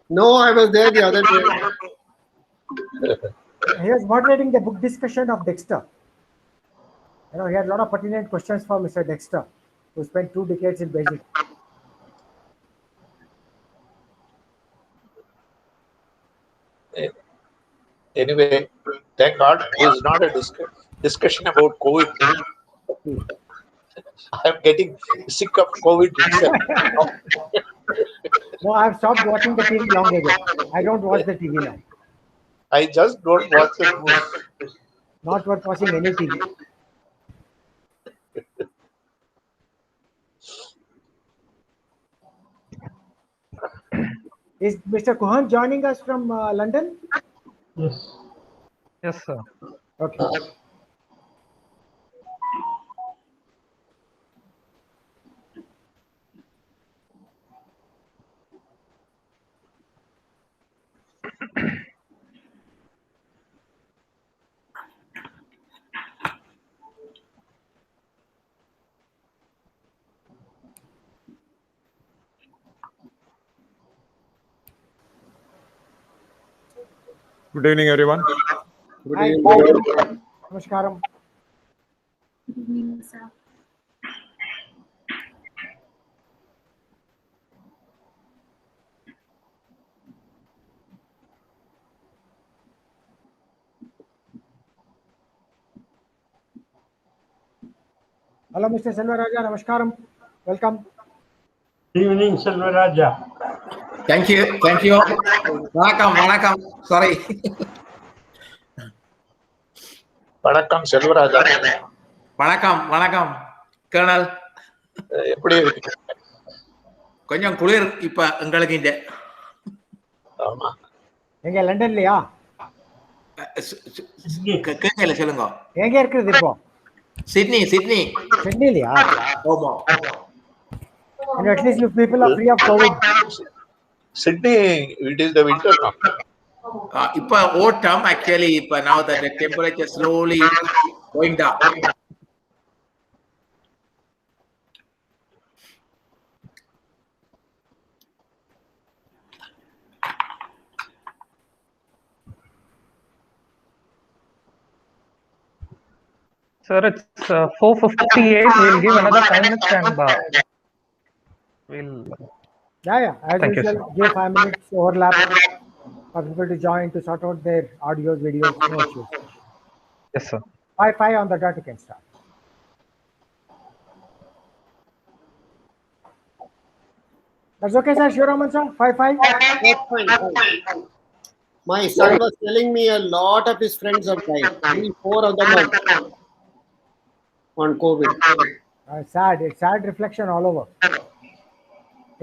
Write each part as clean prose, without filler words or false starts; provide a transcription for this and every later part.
No, I was there the other day. He was moderating the book discussion of Dexter. He had a lot of pertinent questions for Mr. Dexter, who spent 2 decades in Beijing. Anyway, thank God this is not a discussion about COVID. I am getting sick of COVID itself. No, I've stopped watching the TV long ago. I don't watch the TV now. I just don't watch the news. Not worth watching any TV. Is Mr. Kuhan joining us from London? Yes. Yes, sir. Okay. Good evening, everyone. Good Hi. evening. Namaskaram. Good evening, sir. Hello, Mr. Selvaraja. Namaskaram. Welcome. Good evening, Selvaraja. Thank you. Thank you. Vanakkam. Sorry. வணக்கம் செல்வராஜா. வணக்கம் kernel. எப்படி இருக்கீங்க? கொஞ்சம் குளிர் இப்ப எங்களுக்கு இங்க. ஆமா. எங்க லண்டன்லயா? கேட்கல சொல்லுங்க. எங்க இருக்குது இப்போ? சிட்னி. சென்னையிலயா? ஆமா. And at least you people are free of COVID. Sydney, it is the winter now. இப்ப autumn actually. இப்ப now that the temperature slowly going down. Sir, it's 4:58. We'll give another 5 minutes and we'll. Yeah. As Thank you, usual, give 5 minutes overlap for people to join to sort out their audios, videos, no issues. Yes, sir. 5 on the dot, you can start. That's okay, sir. Shivaraman, sir. 5. That's fine. My son was telling me a lot of his friends have died. 4 of them have died on COVID. Sad. It's sad reflection all over.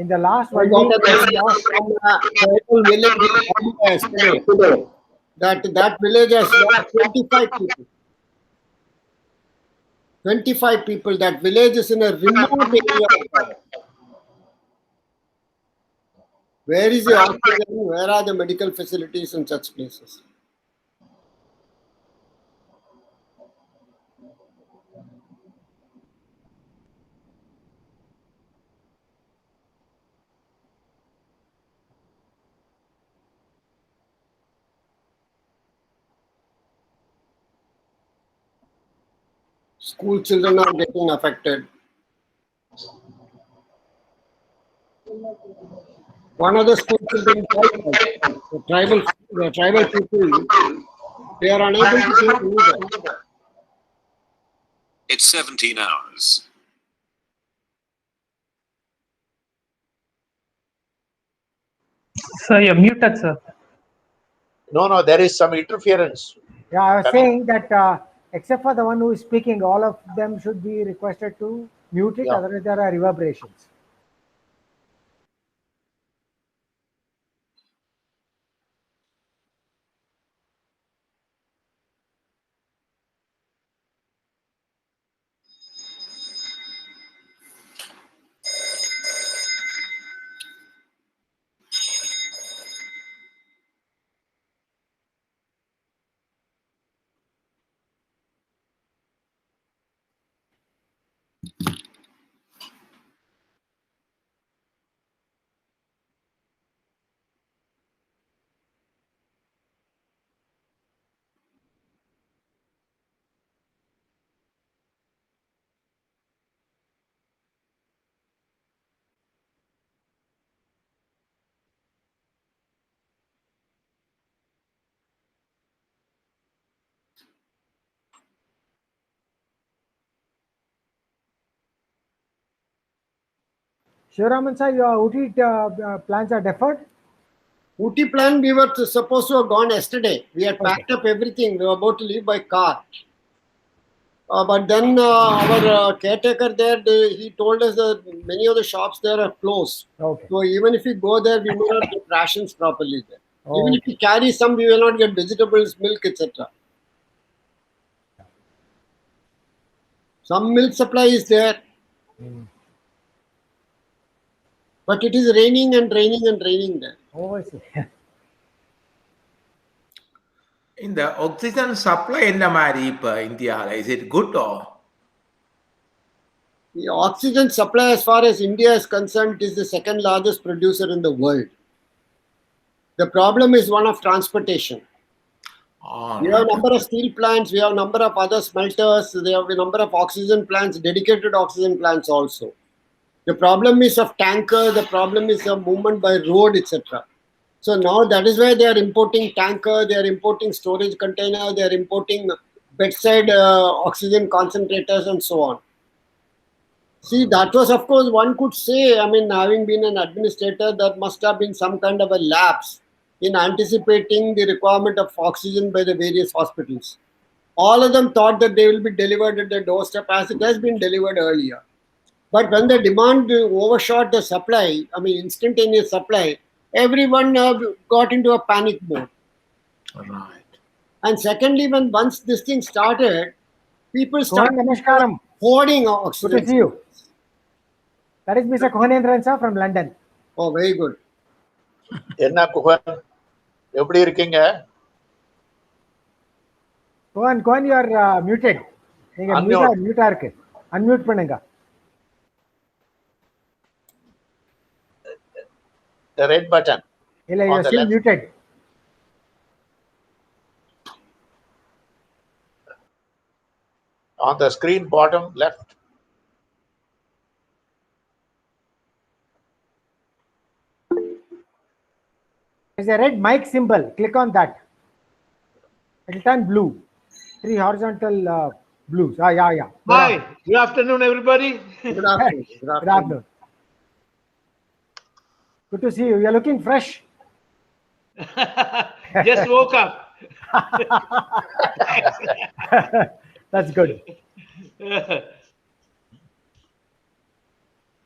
In the last I 1 got week, a message from a tribal village yesterday that village has lost 25 people. 25 people. That village is in a remote area. Where is the oxygen? Where are the medical facilities in such places? School children are getting affected. One of the school children died. The tribal people, they are unable to do anything. It's 17 hours. Sir, you're muted, sir. No, there is some interference. Yeah, I was saying that except for the one who is speaking, all of them should be requested to mute it, otherwise there are reverberations. Sivaraman sir, your Uti plans are deferred? Ooty plan, we were supposed to have gone yesterday. We had packed up everything. We were about to leave by car. But then our caretaker there, he told us that many of the shops there are closed. Okay. So even if we go there, we may not get rations properly there. Even if Okay. we carry some, we will not get vegetables, milk, etc. Some milk supply is there. But it is raining and raining and raining there. Oh, I see. In the oxygen supply என்ன மாதிரி இப்ப இந்தியால is it good or The oxygen supply, as far as India is concerned, is the second largest producer in the world. The problem is one of transportation. We have a number of steel plants, we have a number of other smelters, we have a number of oxygen plants, dedicated oxygen plants also. The problem is of tanker, the problem is of movement by road, etc. So now that is why they are importing tanker, they are importing storage container, they are importing bedside oxygen concentrators and so on. See, that was, of course, one could say, I mean, having been an administrator, there must have been some kind of a lapse in anticipating the requirement of oxygen by the various hospitals. All of them thought that they will be delivered at their doorstep as it has been delivered earlier. But when the demand overshot the supply, I mean, instantaneous supply, everyone got into a panic mode. right And secondly, when once this thing started, people Kuhan, started namaskaram. hoarding Good to oxygen. see you. That is Mr. Kuhanendran sir from London. Oh, very good. என்ன குகன் எப்படி இருக்கீங்க? Kuhan, you are muted. நீங்க Unmute. மியூட்டா இருக்கு. Unmute பண்ணுங்க. The red button. இல்ல, you On are the still left. muted. On the screen bottom left. There's a red mic symbol. Click on that. It will turn blue. 3 horizontal blues. Yeah. Hi, good afternoon, everybody. Good afternoon. Good Good afternoon. afternoon. Good to see you. You're looking fresh. Just woke up. That's good.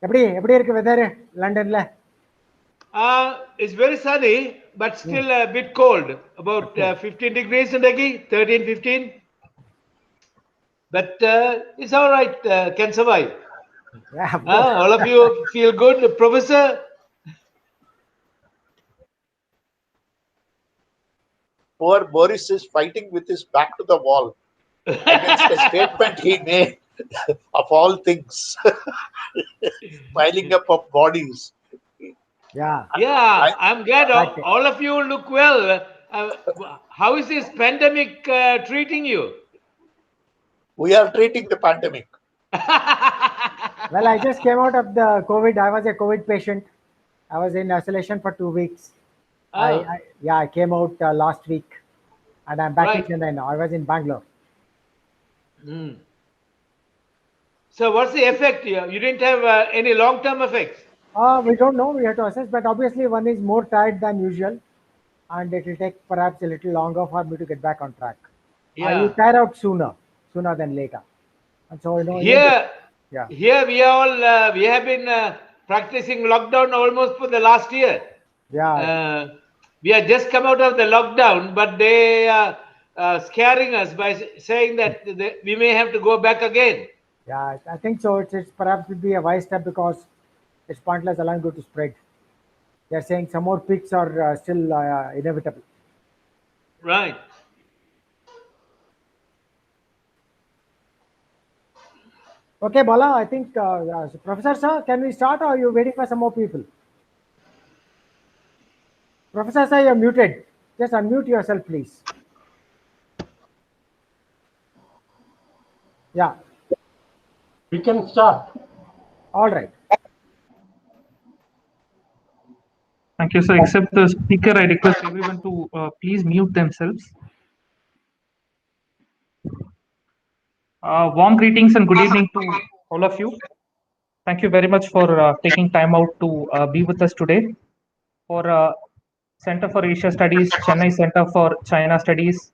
எப்படி இருக்கு weather லண்டன்ல? It's very sunny, but still a bit cold. About 15 degrees in Degi, 13, 15. But it's all right. Can survive. Yeah. All of you feel good, Professor. Poor Boris is fighting with his back to the wall against a statement he made of all things. Piling up of bodies. Yeah. I'm glad Okay. all of you look well. How is this pandemic treating you? We are treating the pandemic. Well, I just came out of the COVID. I was a COVID patient. I was in isolation for 2 weeks. I came out last week, and I'm back in Chennai now. I was in Bangalore. So what's the effect here? You didn't have any long-term effects? We don't know. We have to assess, but obviously one is more tired than usual, and it will take perhaps a little longer for me to get back on track. You tire out sooner than later. And so, Here we have been practicing lockdown almost for the last year. We have just come out of the lockdown, but they are scaring us by saying that we may have to go back again. Yeah, I think so. It's perhaps would be a wise step because it's pointless allowing it to spread. They're saying some more peaks are still inevitable. Right. Okay, Bala, I think, Professor sir, can we start or are you waiting for some more people? Professor sir, you're muted. Just unmute yourself, please. Yeah. We can start. All right. Thank you, sir. Except the speaker, I request everyone to please mute themselves. Warm greetings and good evening to all of you. Thank you very much for taking time out to be with us today. For Center for Asia Studies, Chennai Center for China Studies,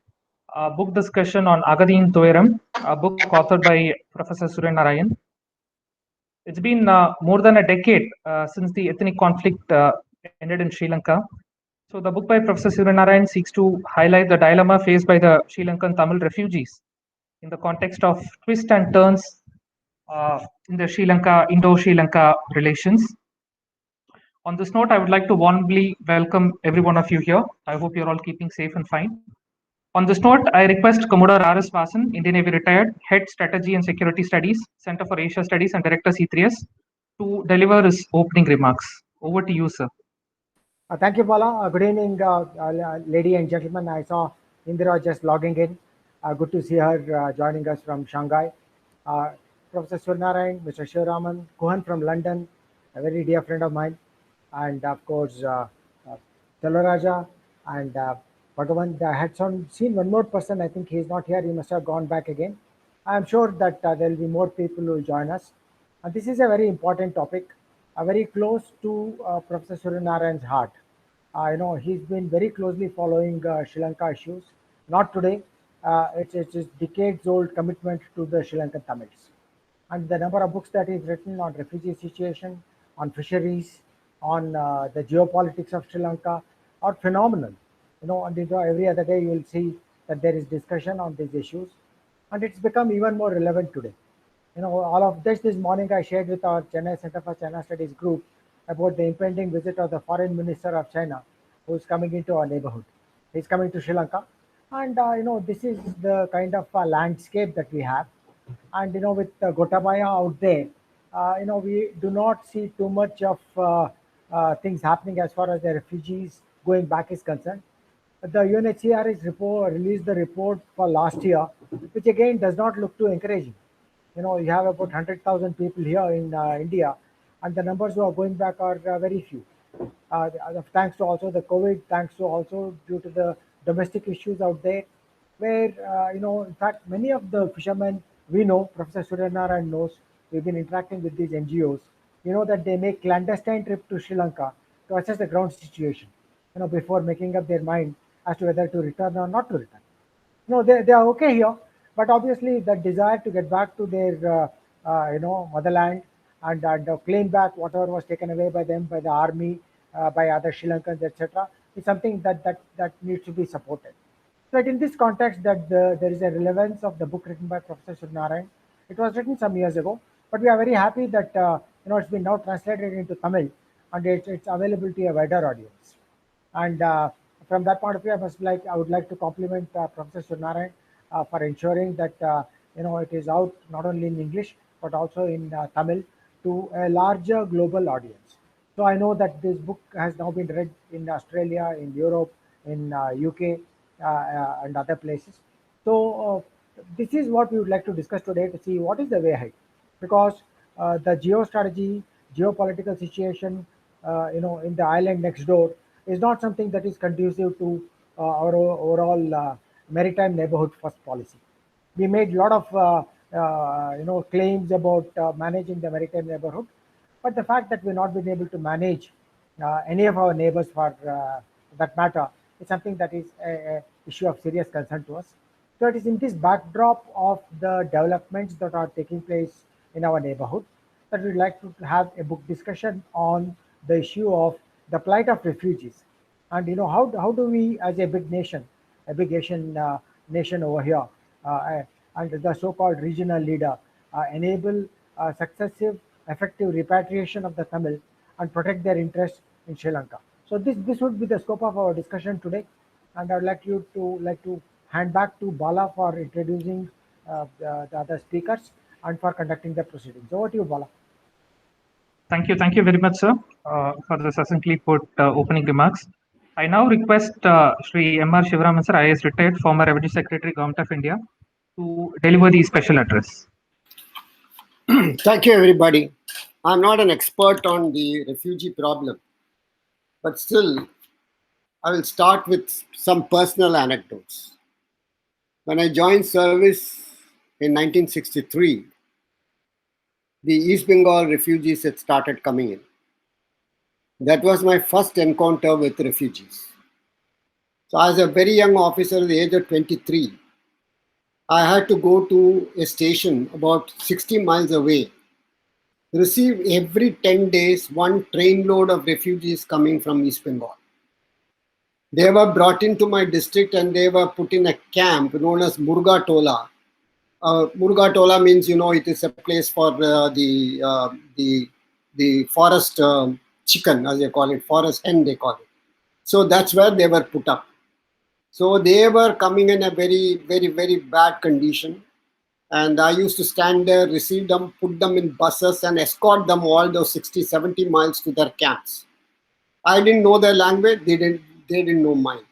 book discussion on Akathiyin Thuyaram, a book authored by Professor Suryanarayan. It's been more than a decade since the ethnic conflict ended in Sri Lanka. So the book by Professor Suryanarayan seeks to highlight the dilemma faced by the Sri Lankan Tamil refugees in the context of twists and turns in the Indo-Sri Lanka relations. On this note, I would like to warmly welcome every one of you here. I hope you're all keeping safe and fine. On this note, I request Commodore R.S. Vasan, Indian Navy retired, Head Strategy and Security Studies, Center for Asia Studies and Director C3S, to deliver his opening remarks. Over to you, sir. Thank you, Bala. Good evening, ladies and gentlemen. I saw Indira just logging in. Good to see her joining us from Shanghai. Professor Suryanarayan, Mr. Sivaraman, Kuhan from London, a very dear friend of mine, and of course, Telaraja and Bhagavan. I had seen one more person. I think he's not here. He must have gone back again. I'm sure that there will be more people who will join us. And this is a very important topic, very close to Professor Suryanarayan's heart. He's been very closely following Sri Lanka issues. Not today. It's a decades-old commitment to the Sri Lankan Tamils. And the number of books that he's written on refugee situation, on fisheries, on the geopolitics of Sri Lanka are phenomenal. And every other day you will see that there is discussion on these issues, and it's become even more relevant today. All of this morning I shared with our Chennai Center for China Studies group about the impending visit of the Foreign Minister of China, who is coming into our neighborhood. He's coming to Sri Lanka, and this is the kind of landscape that we have. And with Gotabaya out there, we do not see too much of things happening as far as the refugees going back is concerned. The UNHCR released the report for last year, which again does not look too encouraging. You have about 100,000 people here in India, and the numbers who are going back are very few. Thanks to also the COVID, thanks to also due to the domestic issues out there, where in fact many of the fishermen we know, Professor Suryanarayan knows, we've been interacting with these NGOs. That they make clandestine trip to Sri Lanka to assess the ground situation, before making up their mind as to whether to return or not to return. They are okay here, but obviously the desire to get back to their motherland and claim back whatever was taken away by them, by the army, by other Sri Lankans, etc., is something that needs to be supported. So in this context, that there is a relevance of the book written by Professor Suryanarayan. It was written some years ago, but we are very happy that it's been now translated into Tamil, and it's available to a wider audience. And from that point of view, I would like to compliment Professor Suryanarayan for ensuring that it is out not only in English but also in Tamil to a larger global audience. So I know that this book has now been read in Australia, in Europe, in UK, and other places. So this is what we would like to discuss today, to see what is the way ahead, because the geostrategy, geopolitical situation, in the island next door is not something that is conducive to our overall maritime neighborhood first policy. We made a lot of claims about managing the maritime neighborhood, but the fact that we've not been able to manage any of our neighbors for that matter is something that is an issue of serious concern to us. So it is in this backdrop of the developments that are taking place in our neighborhood that we'd like to have a book discussion on the issue of the plight of refugees. And how do we, as a big nation, a big Asian nation over here, and the so-called regional leader, enable successive effective repatriation of the Tamil and protect their interests in Sri Lanka. So this would be the scope of our discussion today, and I'd like to hand back to Bala for introducing the other speakers and for conducting the proceedings. Over to you, Bala. Thank you very much, sir, for the succinctly put opening remarks. I now request Shri MR Sivaraman, sir, IAS retired, former Revenue Secretary, Government of India, to deliver the special address. Thank you, everybody. I'm not an expert on the refugee problem, but still, I will start with some personal anecdotes. When I joined service in 1963, the East Bengal refugees had started coming in. That was my first encounter with refugees. So as a very young officer at the age of 23, I had to go to a station about 60 miles away, receive every 10 days one trainload of refugees coming from East Bengal. They were brought into my district and they were put in a camp known as Murga Tola. Murga Tola means, it is a place for the forest chicken, as they call it, forest hen they call it. So that's where they were put up. So they were coming in a very, very, very bad condition. And I used to stand there, receive them, put them in buses and escort them all those 60, 70 miles to their camps. I didn't know their language, they didn't know mine.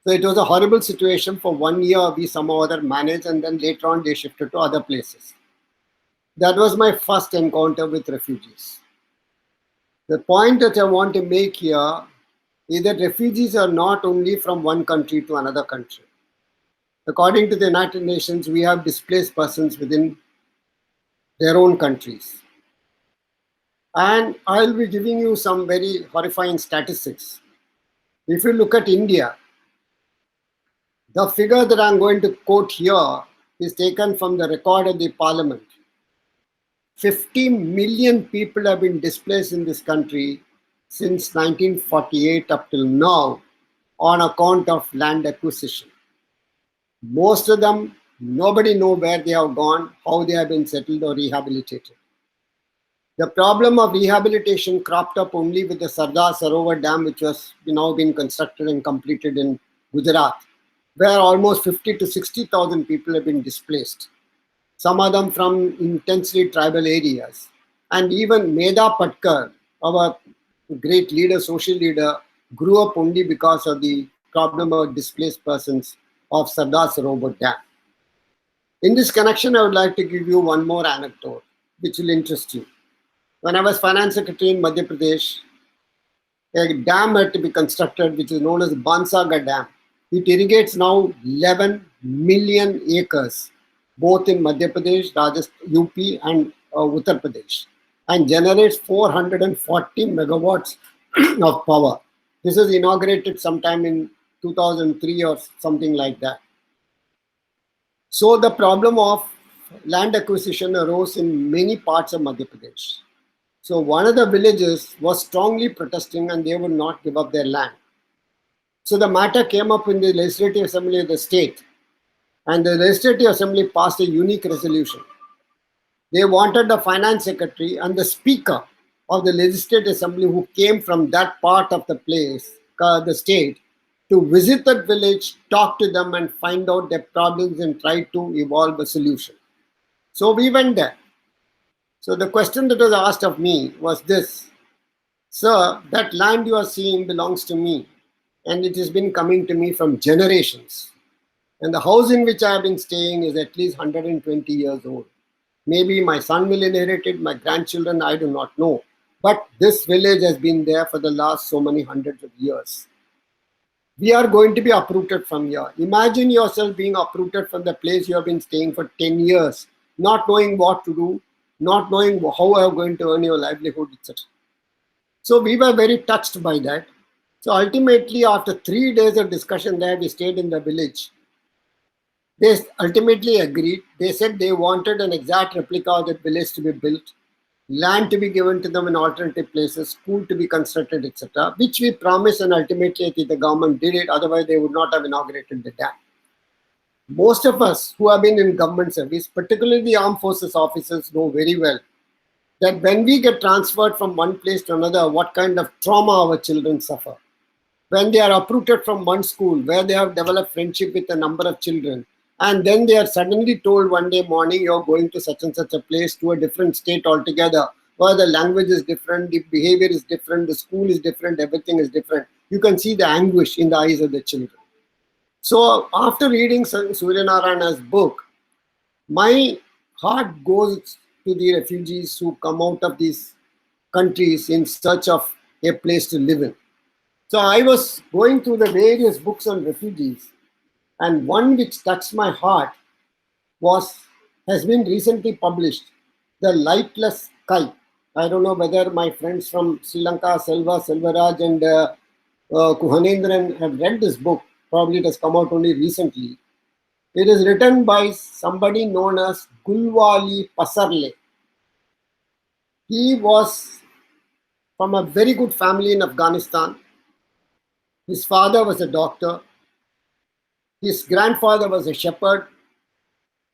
So it was a horrible situation. For 1 year, we somehow or other managed, and then later on they shifted to other places. That was my first encounter with refugees. The point that I want to make here is that refugees are not only from one country to another country. According to the United Nations, we have displaced persons within their own countries. And I'll be giving you some very horrifying statistics. If you look at India, the figure that I'm going to quote here is taken from the record of the Parliament. 50 million people have been displaced in this country since 1948 up till now on account of land acquisition. Most of them, nobody knows where they have gone, how they have been settled or rehabilitated. The problem of rehabilitation cropped up only with the Sardar Sarovar Dam, which was now been constructed and completed in Gujarat, where almost 50 to 60,000 people have been displaced. Some of them from intensely tribal areas. And even Medha Patkar, our great leader, social leader, grew up only because of the problem of displaced persons of Sardar Sarovar Dam. In this connection, I would like to give you one more anecdote, which will interest you. When I was finance secretary in Madhya Pradesh, a dam had to be constructed, which is known as Bansaga Dam. It irrigates now 11 million acres, both in Madhya Pradesh, Rajasthan, UP and Uttar Pradesh, and generates 440 megawatts of power. This was inaugurated sometime in 2003 or something like that. So the problem of land acquisition arose in many parts of Madhya Pradesh. So one of the villages was strongly protesting and they would not give up their land. So the matter came up in the Legislative Assembly of the state, and the Legislative Assembly passed a unique resolution. They wanted the Finance Secretary and the Speaker of the Legislative Assembly, who came from that part of the place, the state, to visit that village, talk to them and find out their problems and try to evolve a solution. So we went there. So the question that was asked of me was this: sir, that land you are seeing belongs to me, and it has been coming to me from generations. And the house in which I have been staying is at least 120 years old. Maybe my son will inherit it, my grandchildren, I do not know. But this village has been there for the last so many hundreds of years. We are going to be uprooted from here. Imagine yourself being uprooted from the place you have been staying for 10 years, not knowing what to do, not knowing how you are going to earn your livelihood, etc. So we were very touched by that. So ultimately, after 3 days of discussion there, we stayed in the village. They ultimately agreed. They said they wanted an exact replica of the village to be built, land to be given to them in alternative places, school to be constructed, etc., which we promised, and ultimately I think the government did it. Otherwise, they would not have inaugurated the dam. Most of us who have been in government service, particularly the armed forces officers, know very well that when we get transferred from one place to another, what kind of trauma our children suffer. When they are uprooted from one school where they have developed friendship with a number of children, and then they are suddenly told one day morning, you're going to such and such a place, to a different state altogether, where the language is different, the behavior is different, the school is different, everything is different. You can see the anguish in the eyes of the children. So after reading Suryanarayan's book, my heart goes to the refugees who come out of these countries in search of a place to live in. So I was going through the various books on refugees, and one which touched my heart has been recently published. the Lifeless Sky. I don't know whether my friends from Sri Lanka, Selva, Selvaraj and Kuhanendran have read this book. Probably it has come out only recently. It is written by somebody known as Gulwali Pasarle. He was from a very good family in Afghanistan. His father was a doctor. His grandfather was a shepherd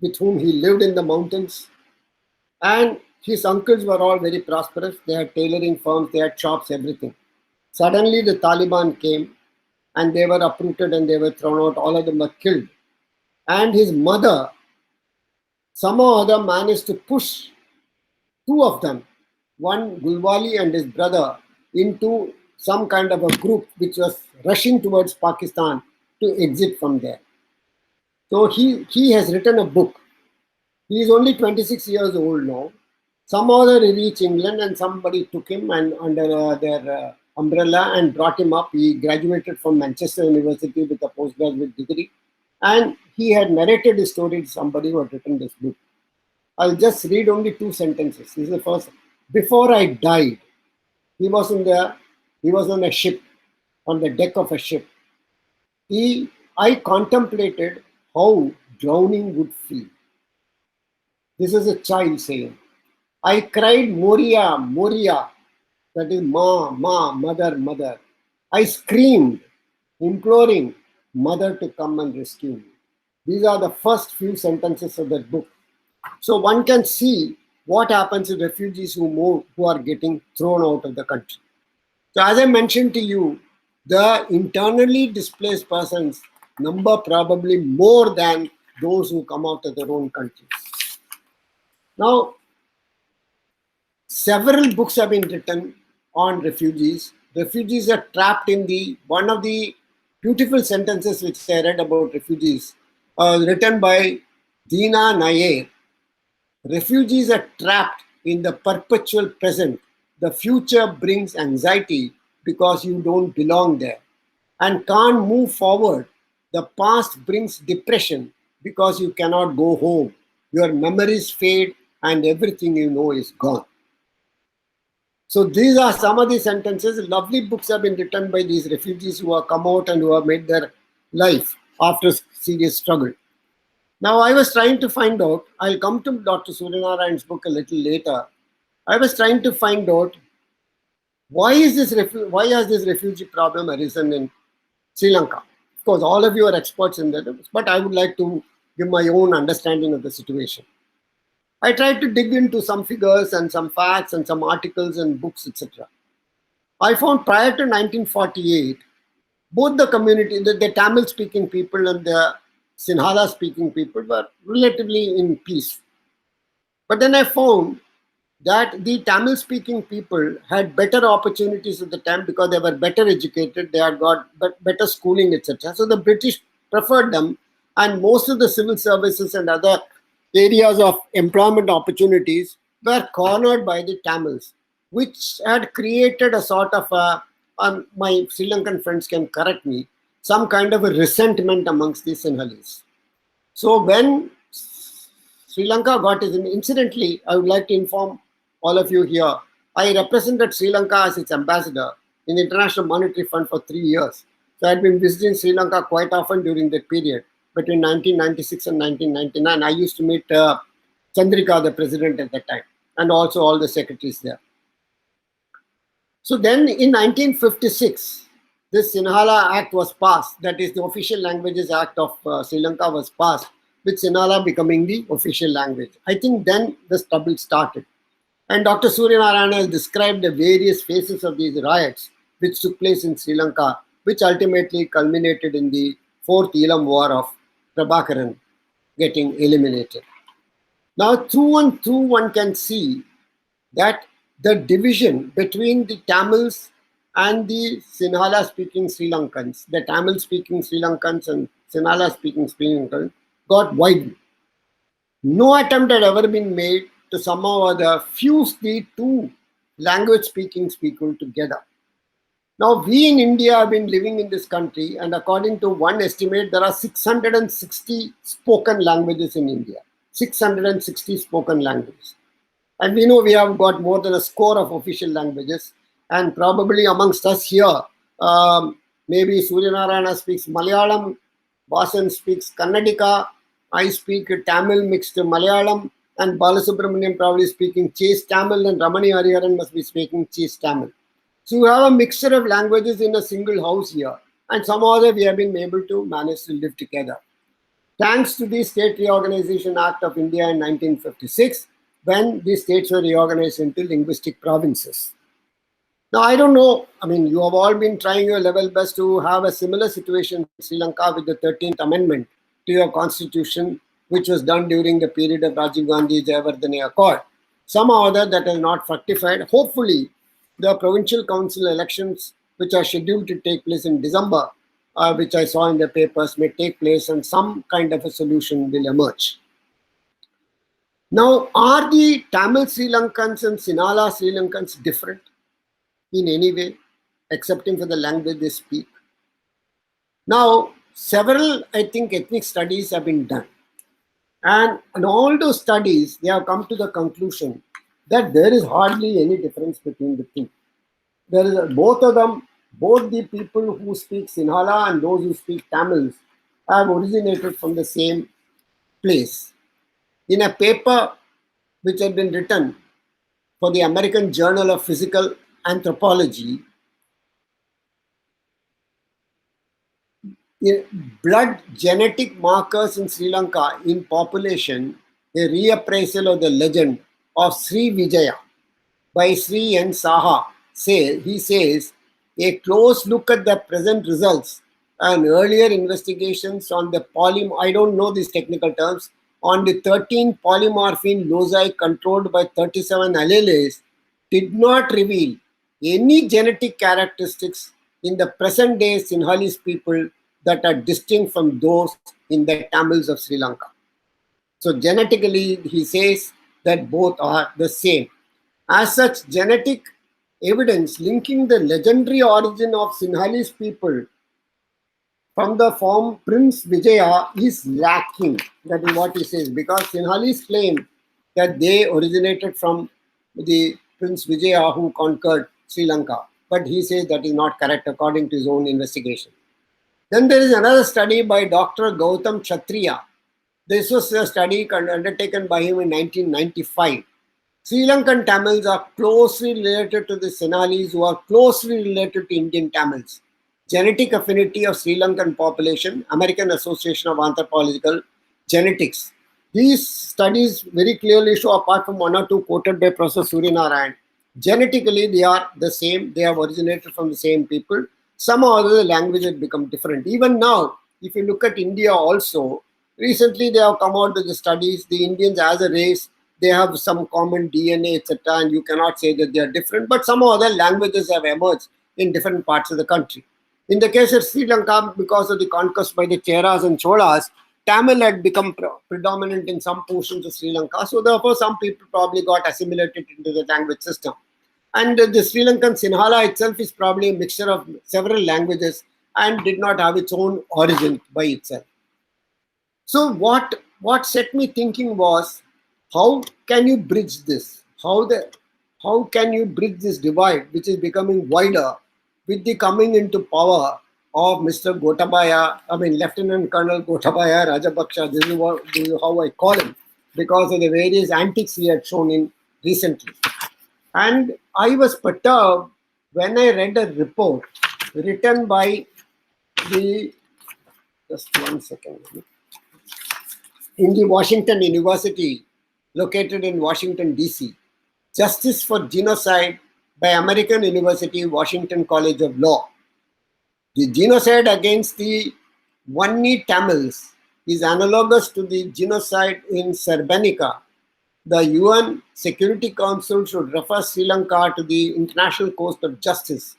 with whom he lived in the mountains. And his uncles were all very prosperous. They had tailoring firms, they had shops, everything. Suddenly the Taliban came and they were uprooted and they were thrown out. All of them were killed. And his mother somehow or other managed to push two of them, one Gulwali and his brother, into some kind of a group which was rushing towards Pakistan to exit from there. So he has written a book. He is only 26 years old now. Somehow he reached England and somebody took him and under their umbrella and brought him up. He graduated from Manchester University with a postgraduate degree. And he had narrated his story to somebody who had written this book. I'll just read only 2 sentences. This is the first. Before I died, he was on a ship, on the deck of a ship. I contemplated how drowning would feel. This is a child saying. I cried, Moria, Moria, that is Ma, Ma, mother, mother. I screamed, imploring mother to come and rescue me. These are the first few sentences of that book. So one can see what happens to refugees who are getting thrown out of the country. So as I mentioned to you, the internally displaced persons number probably more than those who come out of their own countries. Now, several books have been written on refugees. Refugees are trapped in one of the beautiful sentences which I read about refugees, written by Dina Nair. Refugees are trapped in the perpetual present. The future brings anxiety because you don't belong there and can't move forward. The past brings depression because you cannot go home. Your memories fade and everything you know is gone. So these are some of the sentences. Lovely books have been written by these refugees who have come out and who have made their life after serious struggle. Now I was trying to find out, I'll come to Dr. Suryanarayan's book a little later. I was trying to find out why has this refugee problem arisen in Sri Lanka. Of course, all of you are experts in that, but I would like to give my own understanding of the situation. I tried to dig into some figures and some facts and some articles and books, etc. I found prior to 1948, both the community, the Tamil-speaking people and the Sinhala-speaking people were relatively in peace. But then I found that the Tamil-speaking people had better opportunities at the time because they were better educated, they had got better schooling, etc. So the British preferred them, and most of the civil services and other areas of employment opportunities were cornered by the Tamils, which had created a sort of my Sri Lankan friends can correct me, some kind of a resentment amongst the Sinhalese. So when Sri Lanka got it, incidentally, I would like to inform all of you here, I represented Sri Lanka as its ambassador in the International Monetary Fund for 3 years. So I had been visiting Sri Lanka quite often during that period. Between 1996 and 1999, I used to meet Chandrika, the president at that time, and also all the secretaries there. So then in 1956, this Sinhala Act was passed, that is the Official Languages Act of Sri Lanka was passed, with Sinhala becoming the official language. I think then the trouble started. And Dr. Suryanarayan has described the various phases of these riots which took place in Sri Lanka, which ultimately culminated in the 4th Elam War of Prabhakaran getting eliminated. Now, through and through, one can see that the division between the Tamils and the Sinhala-speaking Sri Lankans, the Tamil-speaking Sri Lankans and Sinhala-speaking Sri Lankans, got widened. No attempt had ever been made to somehow or other fuse the two language-speaking people together. Now, we in India have been living in this country, and according to one estimate, there are 660 spoken languages in India. 660 spoken languages. And we know we have got more than a score of official languages. And probably amongst us here, maybe Suryanarayan speaks Malayalam, Vasan speaks Kannadika, I speak Tamil mixed Malayalam, and Balasubramanian probably speaking Chase Tamil, and Ramani Hariharan must be speaking Chase Tamil. So you have a mixture of languages in a single house here, and somehow we have been able to manage to live together. Thanks to the State Reorganization Act of India in 1956, when the states were reorganized into linguistic provinces. Now, I don't know, I mean, you have all been trying your level best to have a similar situation in Sri Lanka with the 13th Amendment to your constitution, which was done during the period of Rajiv Gandhi's Jayavardhane Accord. Somehow or other that has not fructified. Hopefully, the provincial council elections, which are scheduled to take place in December, which I saw in the papers, may take place and some kind of a solution will emerge. Now, are the Tamil Sri Lankans and Sinhala Sri Lankans different in any way, excepting for the language they speak? Now, several, I think, ethnic studies have been done. And in all those studies, they have come to the conclusion that there is hardly any difference between the two. There is both of them, both the people who speak Sinhala and those who speak Tamils have originated from the same place. In a paper which had been written for the American Journal of Physical Anthropology, blood genetic markers in Sri Lanka in population, a reappraisal of the legend of Sri Vijaya by Sri N. Saha. He says, a close look at the present results and earlier investigations on the I don't know these technical terms, on the 13 polymorphine loci controlled by 37 alleles did not reveal any genetic characteristics in the present day Sinhalese people that are distinct from those in the Tamils of Sri Lanka. So genetically, he says that both are the same. As such, genetic evidence linking the legendary origin of Sinhalese people from the form Prince Vijaya is lacking. That is what he says, because Sinhalese claim that they originated from the Prince Vijaya who conquered Sri Lanka. But he says that is not correct according to his own investigation. Then there is another study by Dr. Gautam Kshatriya. This was a study undertaken by him in 1995. Sri Lankan Tamils are closely related to the Sinhalese, who are closely related to Indian Tamils. Genetic affinity of Sri Lankan population, American Association of Anthropological Genetics. These studies very clearly show, apart from one or two quoted by Professor Suryanarayan, genetically they are the same, they have originated from the same people. Somehow the language has become different. Even now, if you look at India also, recently they have come out with the studies, the Indians as a race, they have some common DNA, etc. And you cannot say that they are different, but somehow other languages have emerged in different parts of the country. In the case of Sri Lanka, because of the conquest by the Cheras and Cholas, Tamil had become predominant in some portions of Sri Lanka. So therefore, some people probably got assimilated into the language system. And the Sri Lankan Sinhala itself is probably a mixture of several languages and did not have its own origin by itself. So what set me thinking was, how can you bridge this? How can you bridge this divide, which is becoming wider with the coming into power of Mr. Gotabaya, Lieutenant Colonel Gotabaya Rajapaksa. This is how I call him, because of the various antics he had shown in recently. And I was perturbed when I read a report written by in the Washington University, located in Washington, D.C., Justice for Genocide by American University, Washington College of Law. The genocide against the Vanni Tamils is analogous to the genocide in Srebrenica. The UN Security Council should refer Sri Lanka to the International Court of Justice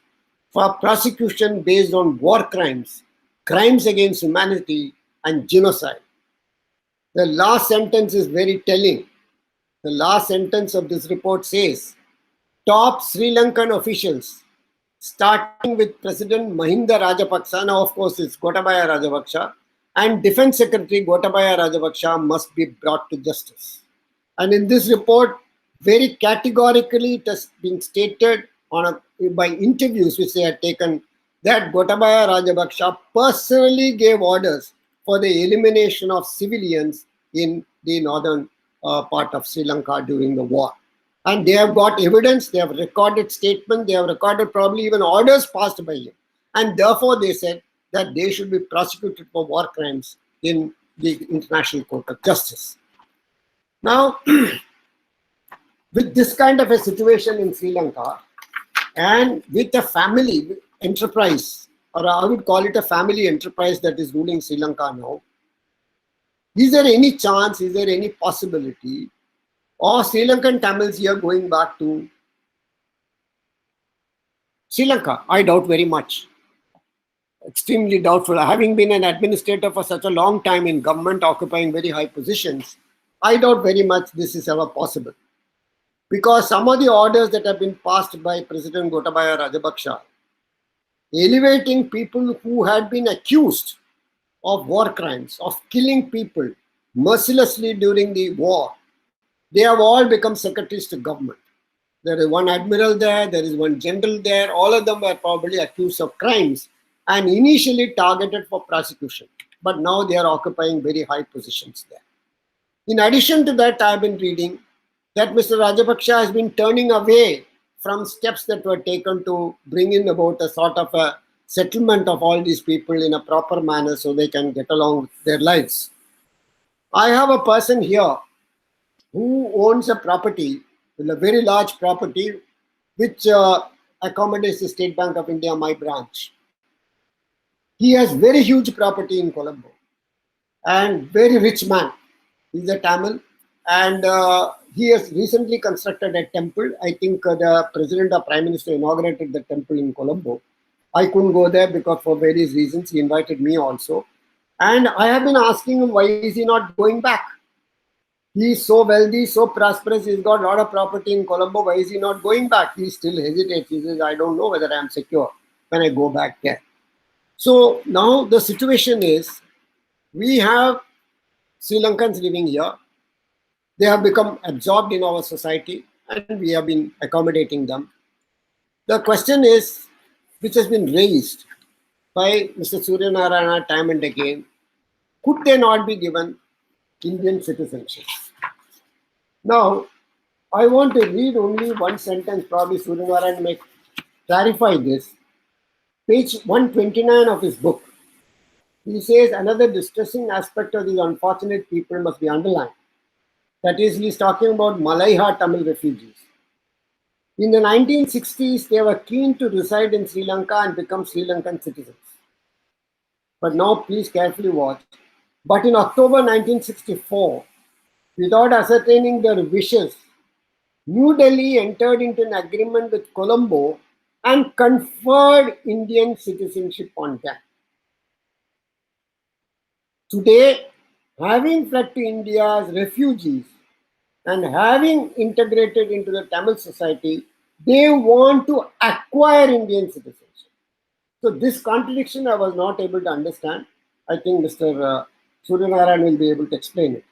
for prosecution based on war crimes, crimes against humanity, and genocide. The last sentence is very telling. The last sentence of this report says, top Sri Lankan officials, starting with President Mahinda Rajapaksa, now of course it's Gotabaya Rajapaksa, and Defense Secretary Gotabaya Rajapaksa must be brought to justice. And in this report, very categorically it has been stated by interviews which they had taken that Gotabaya Rajapaksa personally gave orders for the elimination of civilians in the northern part of Sri Lanka during the war. And they have got evidence, they have recorded statements, they have recorded probably even orders passed by him. And therefore they said that they should be prosecuted for war crimes in the International Court of Justice. Now, with this kind of a situation in Sri Lanka, and with a family enterprise, or I would call it a family enterprise that is ruling Sri Lanka now, is there any chance, is there any possibility of Sri Lankan Tamils here going back to Sri Lanka? I doubt very much. Extremely doubtful. Having been an administrator for such a long time in government, occupying very high positions, I doubt very much this is ever possible. Because some of the orders that have been passed by President Gotabaya Rajapaksa, elevating people who had been accused of war crimes, of killing people mercilessly during the war, they have all become secretaries to government. There is one admiral there, there is one general there, all of them were probably accused of crimes and initially targeted for prosecution. But now they are occupying very high positions there. In addition to that, I have been reading that Mr. Rajapaksa has been turning away from steps that were taken to bring in about a sort of a settlement of all these people in a proper manner so they can get along with their lives. I have a person here who owns a property, a very large property, which accommodates the State Bank of India, my branch. He has very huge property in Colombo and very rich man. He's a Tamil and he has recently constructed a temple. I think the President or Prime Minister inaugurated the temple in Colombo. I couldn't go there because for various reasons. He invited me also. And I have been asking him, why is he not going back? He is so wealthy, so prosperous. He's got a lot of property in Colombo. Why is he not going back? He still hesitates. He says, I don't know whether I am secure when I go back there. So now the situation is, we have Sri Lankans living here. They have become absorbed in our society and we have been accommodating them. The question is, which has been raised by Mr. Suryanarayan time and again, could they not be given Indian citizenship? Now, I want to read only one sentence, probably Suryanarayan may clarify this. Page 129 of his book. He says another distressing aspect of these unfortunate people must be underlined. That is, he is talking about Malaiha Tamil refugees. In the 1960s, they were keen to reside in Sri Lanka and become Sri Lankan citizens. But now, please carefully watch. But in October 1964, without ascertaining their wishes, New Delhi entered into an agreement with Colombo and conferred Indian citizenship on them. Today, having fled to India as refugees and having integrated into the Tamil society, they want to acquire Indian citizenship. So this contradiction I was not able to understand. I think Mr. Suryanarayan will be able to explain it.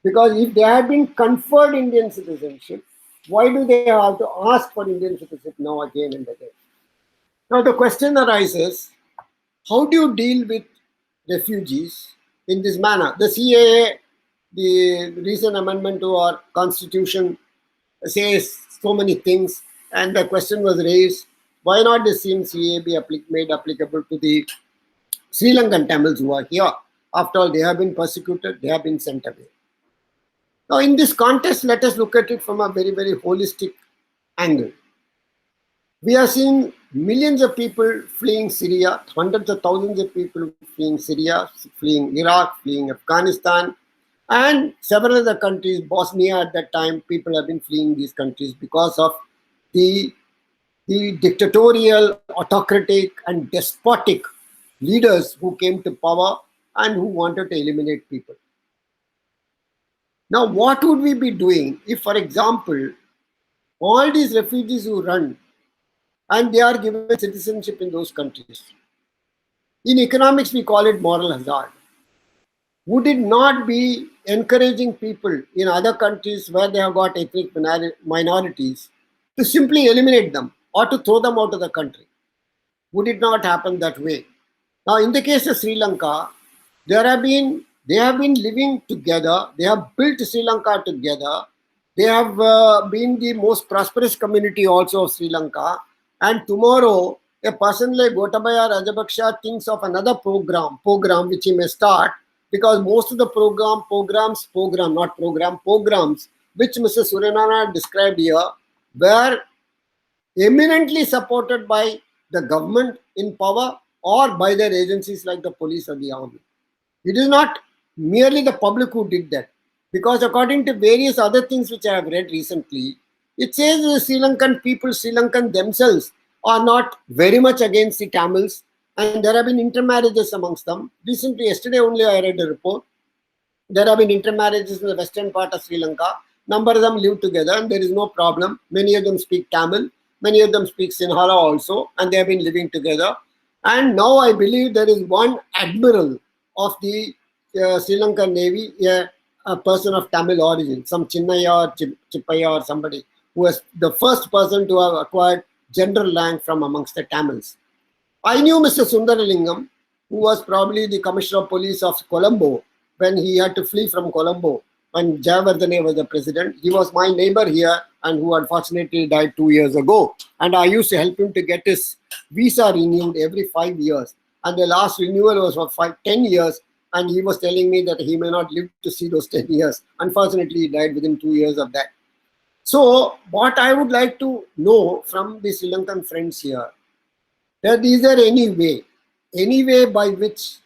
Because if they have been conferred Indian citizenship, why do they have to ask for Indian citizenship now again and again? Now the question arises, how do you deal with refugees in this manner? The CAA, the recent amendment to our constitution, says so many things, and the question was raised, why not the same CAA be made applicable to the Sri Lankan Tamils who are here? After all, they have been persecuted, they have been sent away. Now in this context, let us look at it from a very, very holistic angle. We are seeing millions of people fleeing Syria, hundreds of thousands of people fleeing Syria, fleeing Iraq, fleeing Afghanistan, and several other countries, Bosnia at that time, people have been fleeing these countries because of the dictatorial, autocratic, and despotic leaders who came to power and who wanted to eliminate people. Now, what would we be doing if, for example, all these refugees who run and they are given citizenship in those countries? In economics, we call it moral hazard. Would it not be encouraging people in other countries where they have got ethnic minorities to simply eliminate them or to throw them out of the country? Would it not happen that way? Now, in the case of Sri Lanka, they have been living together. They have built Sri Lanka together. They have been the most prosperous community also of Sri Lanka. And tomorrow, a person like Gotabaya Rajapaksa thinks of another program which he may start, because most of the programs which Mr. Suryanarayan described here were eminently supported by the government in power or by their agencies like the police or the army. It is not merely the public who did that, because according to various other things which I have read recently, it says the Sri Lankan people, Sri Lankan themselves, are not very much against the Tamils, and there have been intermarriages amongst them. Recently, yesterday only I read a report. There have been intermarriages in the western part of Sri Lanka. Number of them live together and there is no problem. Many of them speak Tamil. Many of them speak Sinhala also, and they have been living together. And now I believe there is one admiral of the Sri Lankan Navy, a person of Tamil origin, some Chinnaya or Chippaya or somebody, who was the first person to have acquired general rank from amongst the Tamils. I knew Mr. Sundaralingam, who was probably the Commissioner of Police of Colombo when he had to flee from Colombo when Jayawardene was the president. He was my neighbor here and who unfortunately died 2 years ago. And I used to help him to get his visa renewed every 5 years. And the last renewal was for 10 years. And he was telling me that he may not live to see those 10 years. Unfortunately, he died within 2 years of that. So what I would like to know from the Sri Lankan friends here, that is there any way by which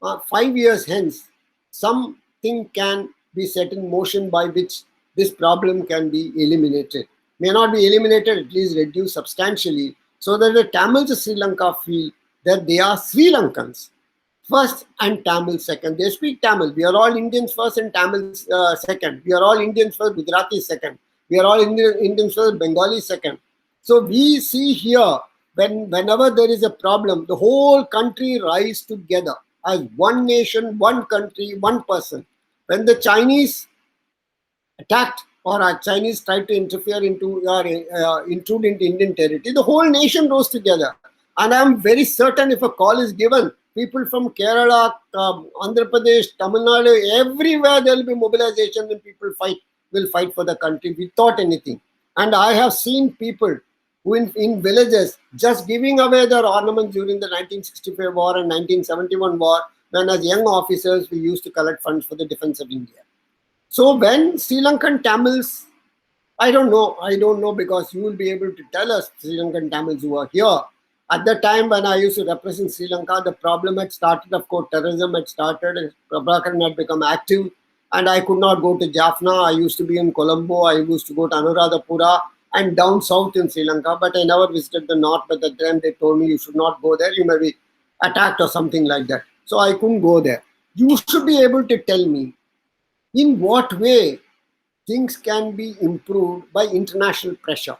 5 years hence, something can be set in motion by which this problem can be eliminated. May not be eliminated, at least reduced substantially, so that the Tamils of Sri Lanka feel that they are Sri Lankans first and Tamil second. They speak Tamil. We are all Indians first and Tamils second. We are all Indians first, Gujarati second. We are all Indians first, Bengali second. So we see here, whenever there is a problem, the whole country rise together as one nation, one country, one person. When the Chinese attacked or Chinese tried to interfere into or intrude into Indian territory, the whole nation rose together. And I am very certain if a call is given, people from Kerala, Andhra Pradesh, Tamil Nadu, everywhere there will be mobilization and people will fight for the country without anything. And I have seen people who in villages just giving away their ornaments during the 1965 war and 1971 war, when as young officers we used to collect funds for the defense of India. So when Sri Lankan Tamils, I don't know because you will be able to tell us, Sri Lankan Tamils who are here. At the time when I used to represent Sri Lanka, the problem had started, of course, terrorism had started, and Prabhakaran had become active, and I could not go to Jaffna. I used to be in Colombo, I used to go to Anuradhapura and down south in Sri Lanka, but I never visited the north. But at the time they told me you should not go there, you may be attacked or something like that. So I couldn't go there. You should be able to tell me in what way things can be improved by international pressure.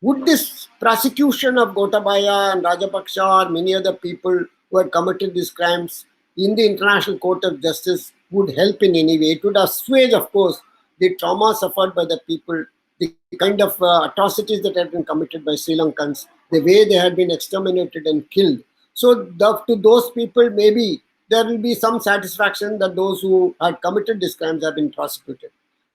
Would this prosecution of Gotabaya and Rajapaksa or many other people who had committed these crimes in the International Court of Justice would help in any way? It would assuage, of course, the trauma suffered by the people, the kind of atrocities that had been committed by Sri Lankans, the way they had been exterminated and killed. So to those people, maybe there will be some satisfaction that those who had committed these crimes have been prosecuted.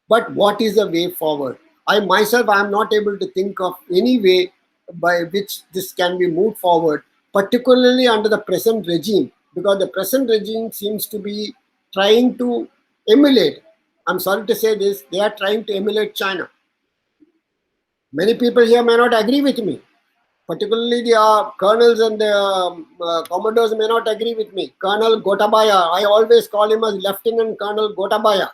But what is the way forward? I myself am not able to think of any way by which this can be moved forward, particularly under the present regime, because the present regime seems to be trying to emulate, I'm sorry to say this, they are trying to emulate China. Many people here may not agree with me, particularly the colonels and the commanders may not agree with me. Colonel Gotabaya, I always call him as Lieutenant Colonel Gotabaya.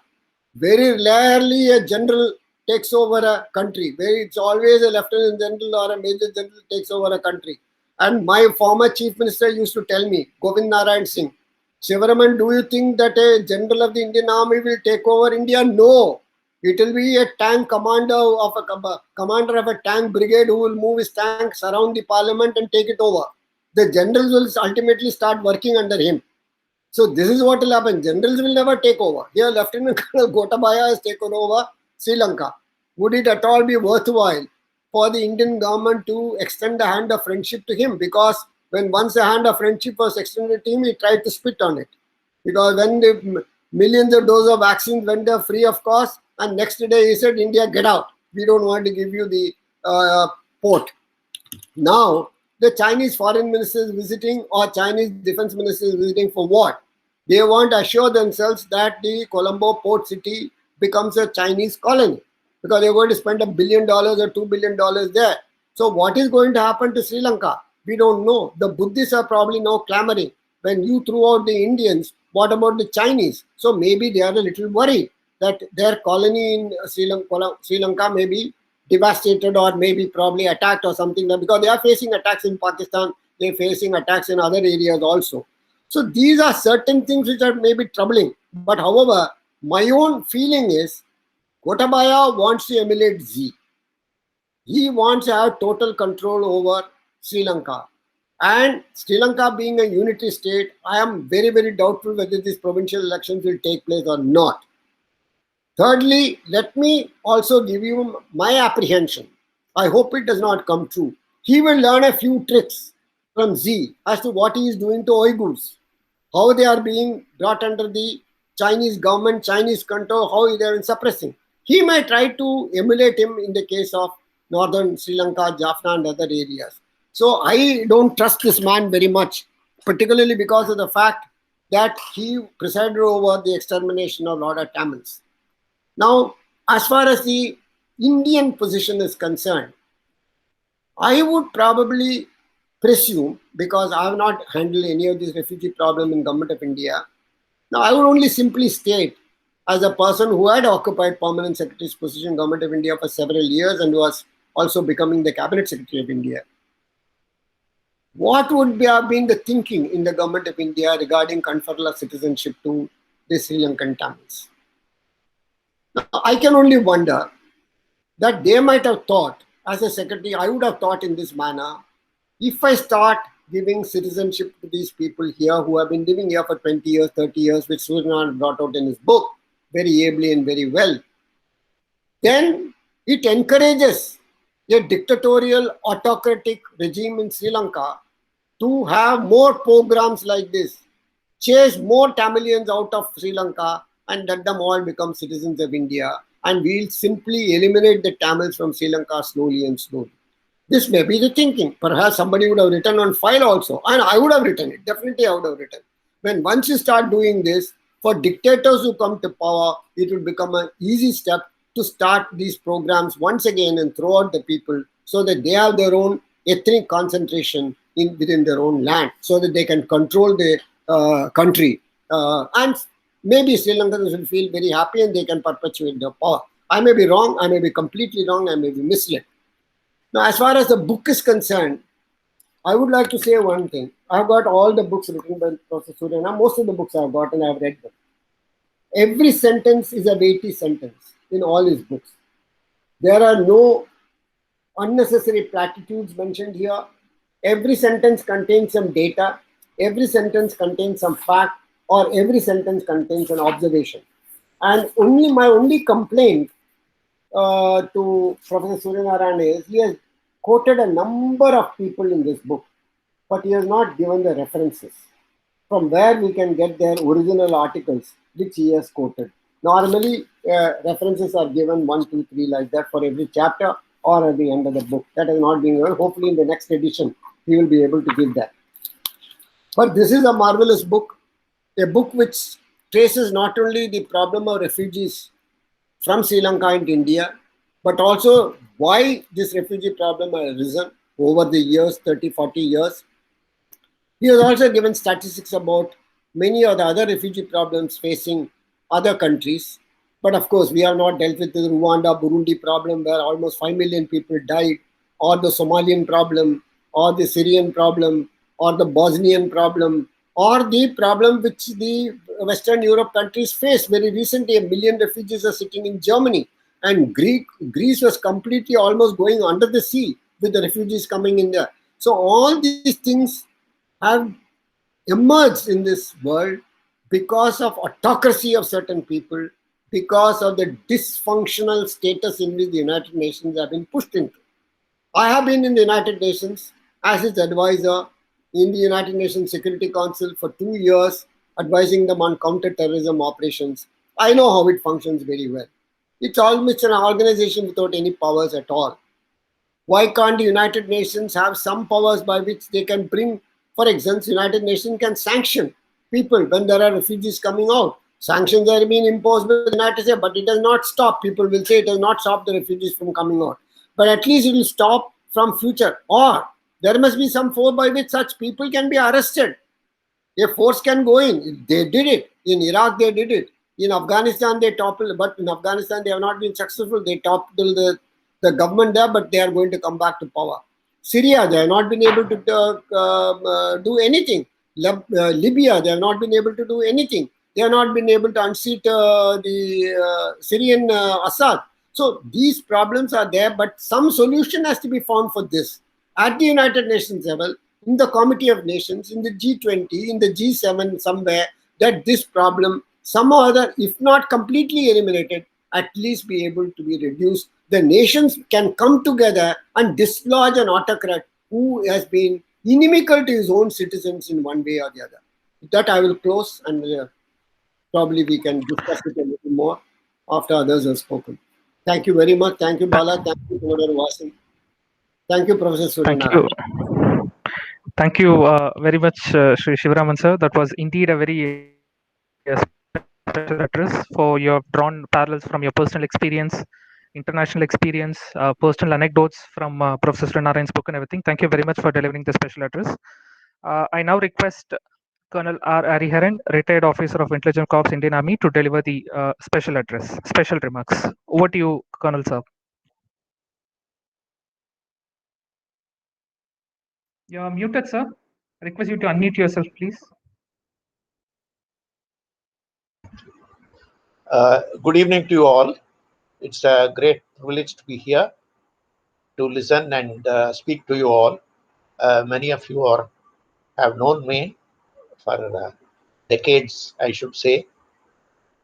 Very rarely a general takes over a country. It's always a lieutenant general or a major general takes over a country. And my former chief minister used to tell me, Kuhanendran Singh, Sivaraman, do you think that a general of the Indian Army will take over India? No. It will be a tank commander of a tank brigade who will move his tank, surround the parliament and take it over. The generals will ultimately start working under him. So this is what will happen. Generals will never take over. Here, Lieutenant Colonel Gotabaya has taken over Sri Lanka. Would it at all be worthwhile for the Indian government to extend a hand of friendship to him? Because when once a hand of friendship was extended to him, he tried to spit on it. Because when the millions of doses of vaccines went there free of cost, and next day he said, India, get out. We don't want to give you the port. Now, the Chinese foreign minister is visiting, or Chinese defense minister is visiting for what? They want to assure themselves that the Colombo port city becomes a Chinese colony, because they're going to spend $1 billion or $2 billion there. So what is going to happen to Sri Lanka? We don't know. The Buddhists are probably now clamoring. When you threw out the Indians, what about the Chinese? So maybe they are a little worried that their colony in Sri Lanka may be devastated or maybe probably attacked or something, because they are facing attacks in Pakistan, they are facing attacks in other areas also. So these are certain things which are maybe troubling. But however, my own feeling is Gotabaya wants to emulate Z. He wants to have total control over Sri Lanka. And Sri Lanka being a unitary state, I am very, very doubtful whether these provincial elections will take place or not. Thirdly, let me also give you my apprehension. I hope it does not come true. He will learn a few tricks from Z as to what he is doing to Uyghurs, how they are being brought under the Chinese government, Chinese control, how they are suppressing. He may try to emulate him in the case of northern Sri Lanka, Jaffna and other areas. So I don't trust this man very much, particularly because of the fact that he presided over the extermination of a lot of Tamils. Now, as far as the Indian position is concerned, I would probably presume, because I have not handled any of this refugee problem in Government of India. Now, I would only simply state, as a person who had occupied permanent secretary's position in Government of India for several years and was also becoming the Cabinet Secretary of India, what would have been the thinking in the Government of India regarding conferral of citizenship to the Sri Lankan Tamils? Now, I can only wonder that they might have thought, as a secretary, I would have thought in this manner, if I start giving citizenship to these people here who have been living here for 20 years, 30 years, which Suryanarayan brought out in his book very ably and very well, then it encourages a dictatorial, autocratic regime in Sri Lanka to have more programs like this, chase more Tamilians out of Sri Lanka and let them all become citizens of India, and we'll simply eliminate the Tamils from Sri Lanka slowly and slowly. This may be the thinking. Perhaps somebody would have written on file also, and I would have written it. Definitely I would have written. When once you start doing this, for dictators who come to power, it will become an easy step to start these programs once again and throw out the people so that they have their own ethnic concentration within their own land, so that they can control the country. And maybe Sri Lankans will feel very happy and they can perpetuate their power. I may be wrong, I may be completely wrong, I may be misled. Now, as far as the book is concerned, I would like to say one thing. I've got all the books written by Professor Suryanarayan. Most of the books I've got and I've read them. Every sentence is a weighty sentence in all his books. There are no unnecessary platitudes mentioned here. Every sentence contains some data. Every sentence contains some fact, or every sentence contains an observation. And my only complaint to Professor Suryanarayan is he has quoted a number of people in this book, but he has not given the references from where we can get their original articles which he has quoted. Normally, references are given 1, 2, 3 like that for every chapter or at the end of the book. That is not being given. Hopefully in the next edition, he will be able to give that. But this is a marvelous book, a book which traces not only the problem of refugees from Sri Lanka and India, but also why this refugee problem has arisen over the years, 30, 40 years. He has also given statistics about many of the other refugee problems facing other countries. But of course, we have not dealt with the Rwanda, Burundi problem where almost 5 million people died, or the Somalian problem, or the Syrian problem, or the Bosnian problem, or the problem which the Western Europe countries faced. Very recently, 1 million refugees are sitting in Germany, and Greece was completely almost going under the sea with the refugees coming in there. So all these things have emerged in this world, and they are because of autocracy of certain people, because of the dysfunctional status in which the United Nations have been pushed into. I have been in the United Nations as its advisor in the United Nations Security Council for 2 years, advising them on counter-terrorism operations. I know how it functions very well. It's almost an organization without any powers at all. Why can't the United Nations have some powers by which they can bring, for example, United Nations can sanction people when there are refugees coming out. Sanctions are being imposed by the United States, but it does not stop. People will say it does not stop the refugees from coming out. But at least it will stop from future. Or there must be some force by which such people can be arrested. A force can go in. They did it. In Iraq, they did it. In Afghanistan, they toppled. But in Afghanistan, they have not been successful. They toppled the government there, but they are going to come back to power. Syria, they have not been able to do anything. Libya, they have not been able to do anything. They have not been able to unseat the Syrian Assad. So these problems are there, but some solution has to be found for this. At the United Nations level, in the Committee of Nations, in the G20, in the G7 somewhere, that this problem, some or other, if not completely eliminated, at least be able to be reduced. The nations can come together and dislodge an autocrat who has been inimical to his own citizens in one way or the other. With that, I will close, and probably we can discuss it a little more after others have spoken. Thank you very much. Thank you, Bala. Thank you, Kuhanendran Vasan. Thank you, Professor Suryanarayan. Thank you very much, Shri Sivaraman sir. That was indeed a very special address, for you have drawn parallels from your personal experience, international experience, personal anecdotes from Professor Suryanarayan's book and everything. Thank you very much for delivering the special address. I now request Colonel R. Hariharan, retired officer of Intelligence Corps, Indian Army, to deliver the special address, special remarks. Over to you, Colonel sir. You are muted, sir. I request you to unmute yourself, please. Good evening to you all. It's a great privilege to be here to listen and speak to you all. Many of you have known me for decades, I should say.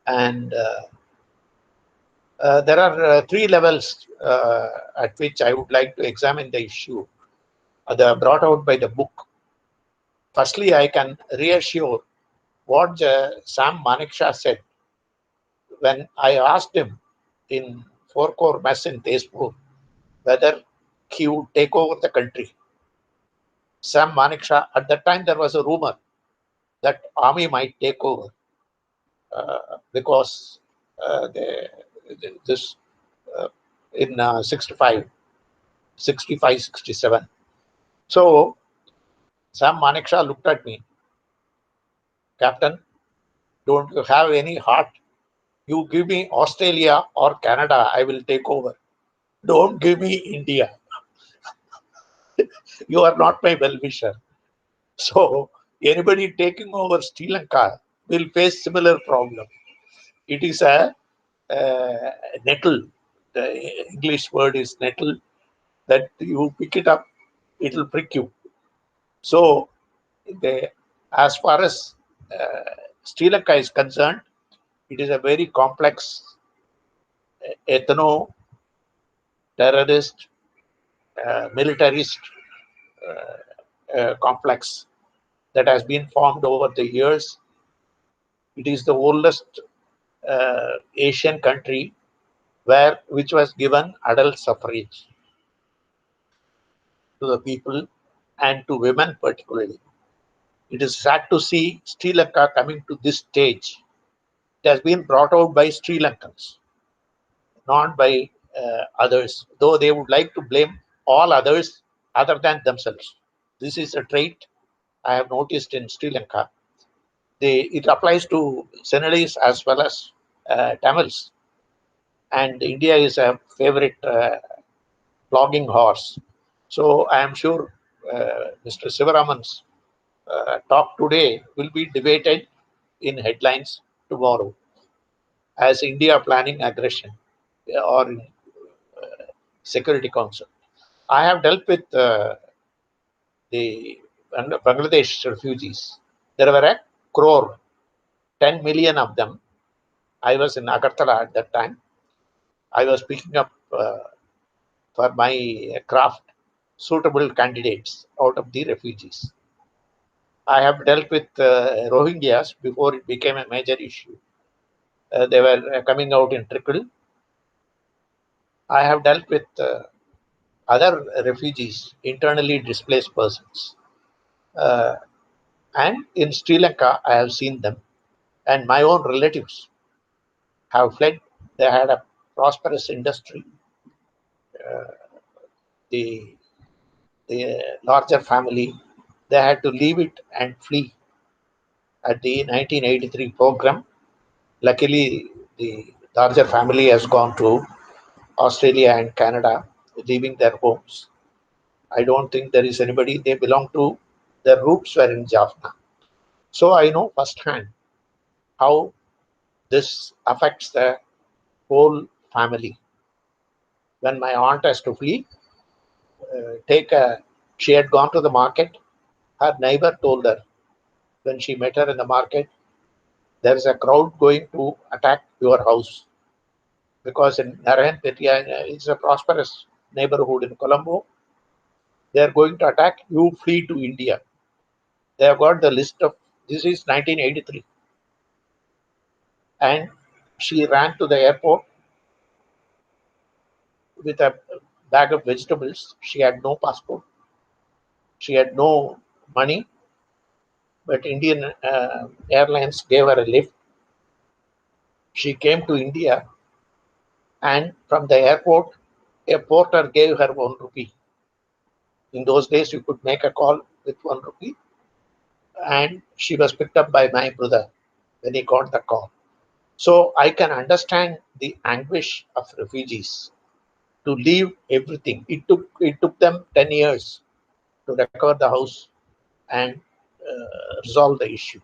And there are three levels at which I would like to examine the issue brought out by the book. Firstly, I can reassure what Sam Manekshaw said when I asked him in 4 Corps mess in Tezpur whether he would take over the country. Sam Manekshaw, at that time there was a rumor that army might take over because in 65, 67. So Sam Manekshaw looked at me, Captain, don't you have any heart? You give me Australia or Canada, I will take over. Don't give me India. You are not my well-wisher. So anybody taking over Sri Lanka will face similar problem. It is a nettle. The English word is nettle, that you pick it up, it will prick you. So as far as Sri Lanka is concerned, it is a very complex ethno-terrorist, militarist complex that has been formed over the years. It is the oldest Asian country which was given adult suffrage to the people and to women particularly. It is sad to see Sri Lanka coming to this stage. It has been brought out by Sri Lankans, not by others, though they would like to blame all others other than themselves. This is a trait I have noticed in Sri Lanka. It applies to Sinhalese as well as Tamils. And India is a favorite flogging horse. So I am sure Mr. Sivaraman's talk today will be debated in headlines tomorrow as India planning aggression or in Security Council. I have dealt with the Bangladesh refugees. There were 1 crore 10 million of them. I was in Agartala at that time. I was picking up for my craft suitable candidates out of the refugees. I have dealt with Rohingyas before it became a major issue. They were coming out in trickle. I have dealt with other refugees, internally displaced persons. And in Sri Lanka, I have seen them. And my own relatives have fled. They had a prosperous industry. The larger family, they had to leave it and flee. At the 1983 program, luckily the larger family has gone to Australia and Canada, leaving their homes. I don't think there is anybody. They belong to, their roots were in Jaffna. So I know firsthand how this affects the whole family. When my aunt has to flee, she had gone to the market. Her neighbor told her, when she met her in the market, there is a crowd going to attack your house. Because in Narayan Petya, it's a prosperous neighborhood in Colombo. They are going to attack, you flee to India. They have got the list of, this is 1983. And she ran to the airport with a bag of vegetables. She had no passport. She had no money. But Indian Airlines gave her a lift. She came to India, and from the airport, a porter gave her 1 rupee. In those days, you could make a call with 1 rupee. And she was picked up by my brother when he got the call. So I can understand the anguish of refugees to leave everything. It took them 10 years to recover the house and resolve the issue.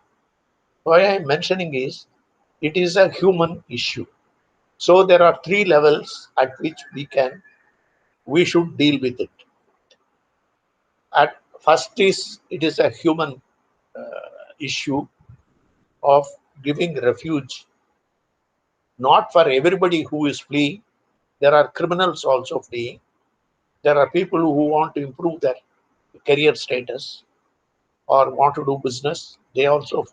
Why I'm mentioning is, it is a human issue. So there are 3 levels at which we should deal with it. At first is, it is a human issue of giving refuge, not for everybody who is fleeing. There are criminals also fleeing. There are people who want to improve their career status or want to do business. They also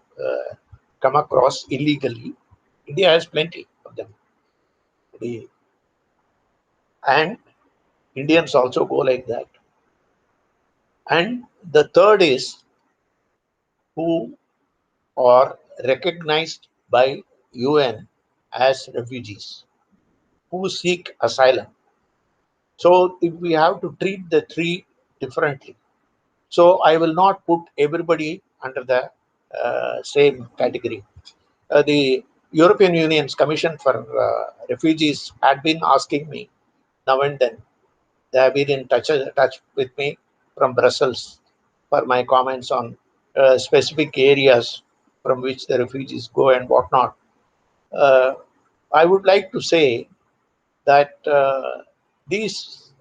come across illegally. India has plenty of them. And Indians also go like that. And the third is, who are recognized by UN as refugees, who seek asylum. So if we have to treat the 3 differently. So I will not put everybody under the same category. The European Union's Commission for Refugees had been asking me now and then. They have been in touch with me from Brussels for my comments on specific areas from which the refugees go and whatnot. I would like to say that these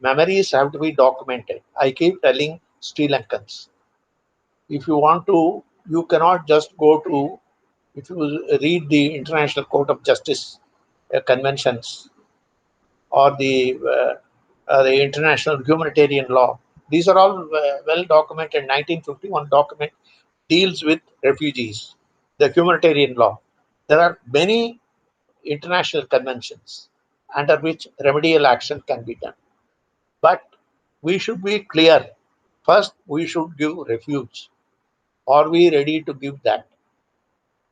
memories have to be documented. I keep telling Sri Lankans, if you want to, you cannot just go to, if you read the International Court of Justice conventions or the international humanitarian law, these are all well documented. 1951 document deals with refugees, the humanitarian law. There are many international conventions under which remedial action can be done. But we should be clear. First, we should give refuge. Are we ready to give that?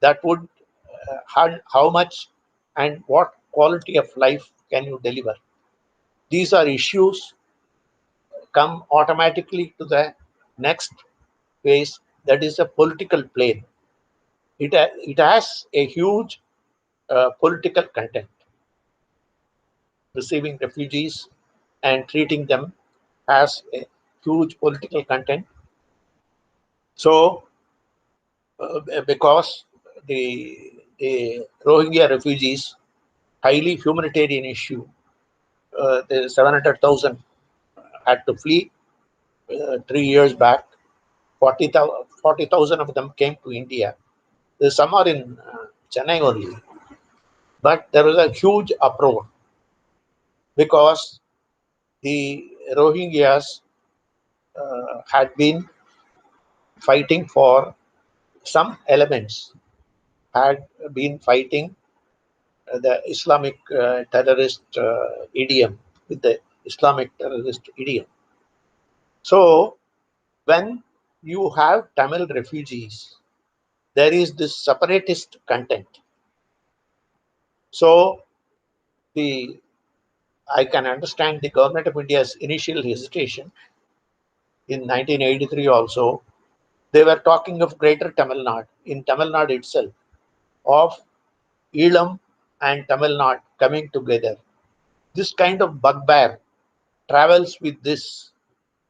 That would, how much and what quality of life can you deliver? These are issues come automatically to the next phase, that is a political plane. It has a huge political content. Receiving refugees and treating them has a huge political content. So, because the Rohingya refugees, highly humanitarian issue, the 700,000 had to flee 3 years back. 40,000 of them came to India. Some are in Chennai only. But there was a huge uproar because the Rohingyas had been fighting for some elements, had been fighting the Islamic terrorist idiom, with the Islamic terrorist idiom. So when you have Tamil refugees, there is this separatist content. So I can understand the government of India's initial hesitation. In 1983 also, they were talking of Greater Tamil Nadu, in Tamil Nadu itself, of Elam and Tamil Nadu coming together. This kind of bugbear travels with this,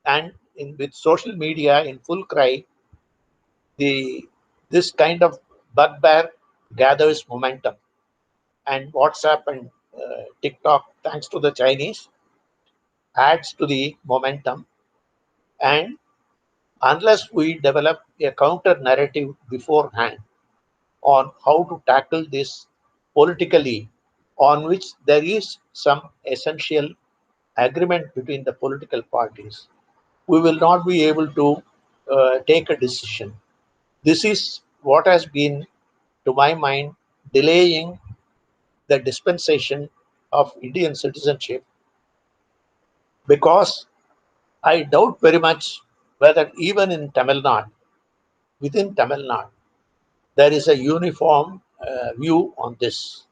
and with social media in full cry, this kind of bugbear gathers momentum. And WhatsApp and TikTok, thanks to the Chinese, adds to the momentum. And unless we develop a counter narrative beforehand on how to tackle this politically, on which there is some essential agreement between the political parties, we will not be able to take a decision. This is what has been, to my mind, delaying the dispensation of Indian citizenship, because I doubt very much whether even in Tamil Nadu, within Tamil Nadu, there is a uniform view on this.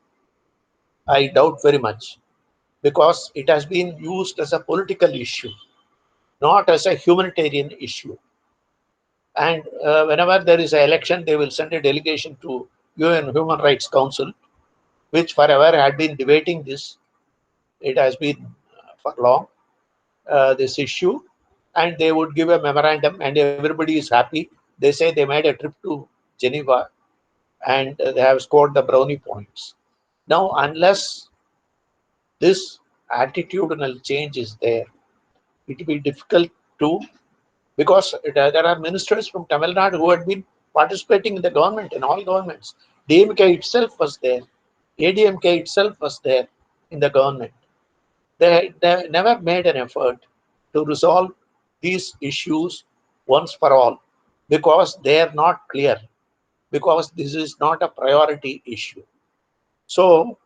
I doubt very much, because it has been used as a political issue, not as a humanitarian issue. And whenever there is an election, they will send a delegation to UN Human Rights Council, which forever had been debating this. It has been for long, this issue, and they would give a memorandum and everybody is happy. They say they made a trip to Geneva and they have scored the brownie points. Now, unless this attitudinal change is there, it will be difficult to, because there are ministers from Tamil Nadu who had been participating in the government, in all governments. DMK itself was there. ADMK itself was there in the government. They never made an effort to resolve these issues once for all, because they are not clear, because this is not a priority issue. So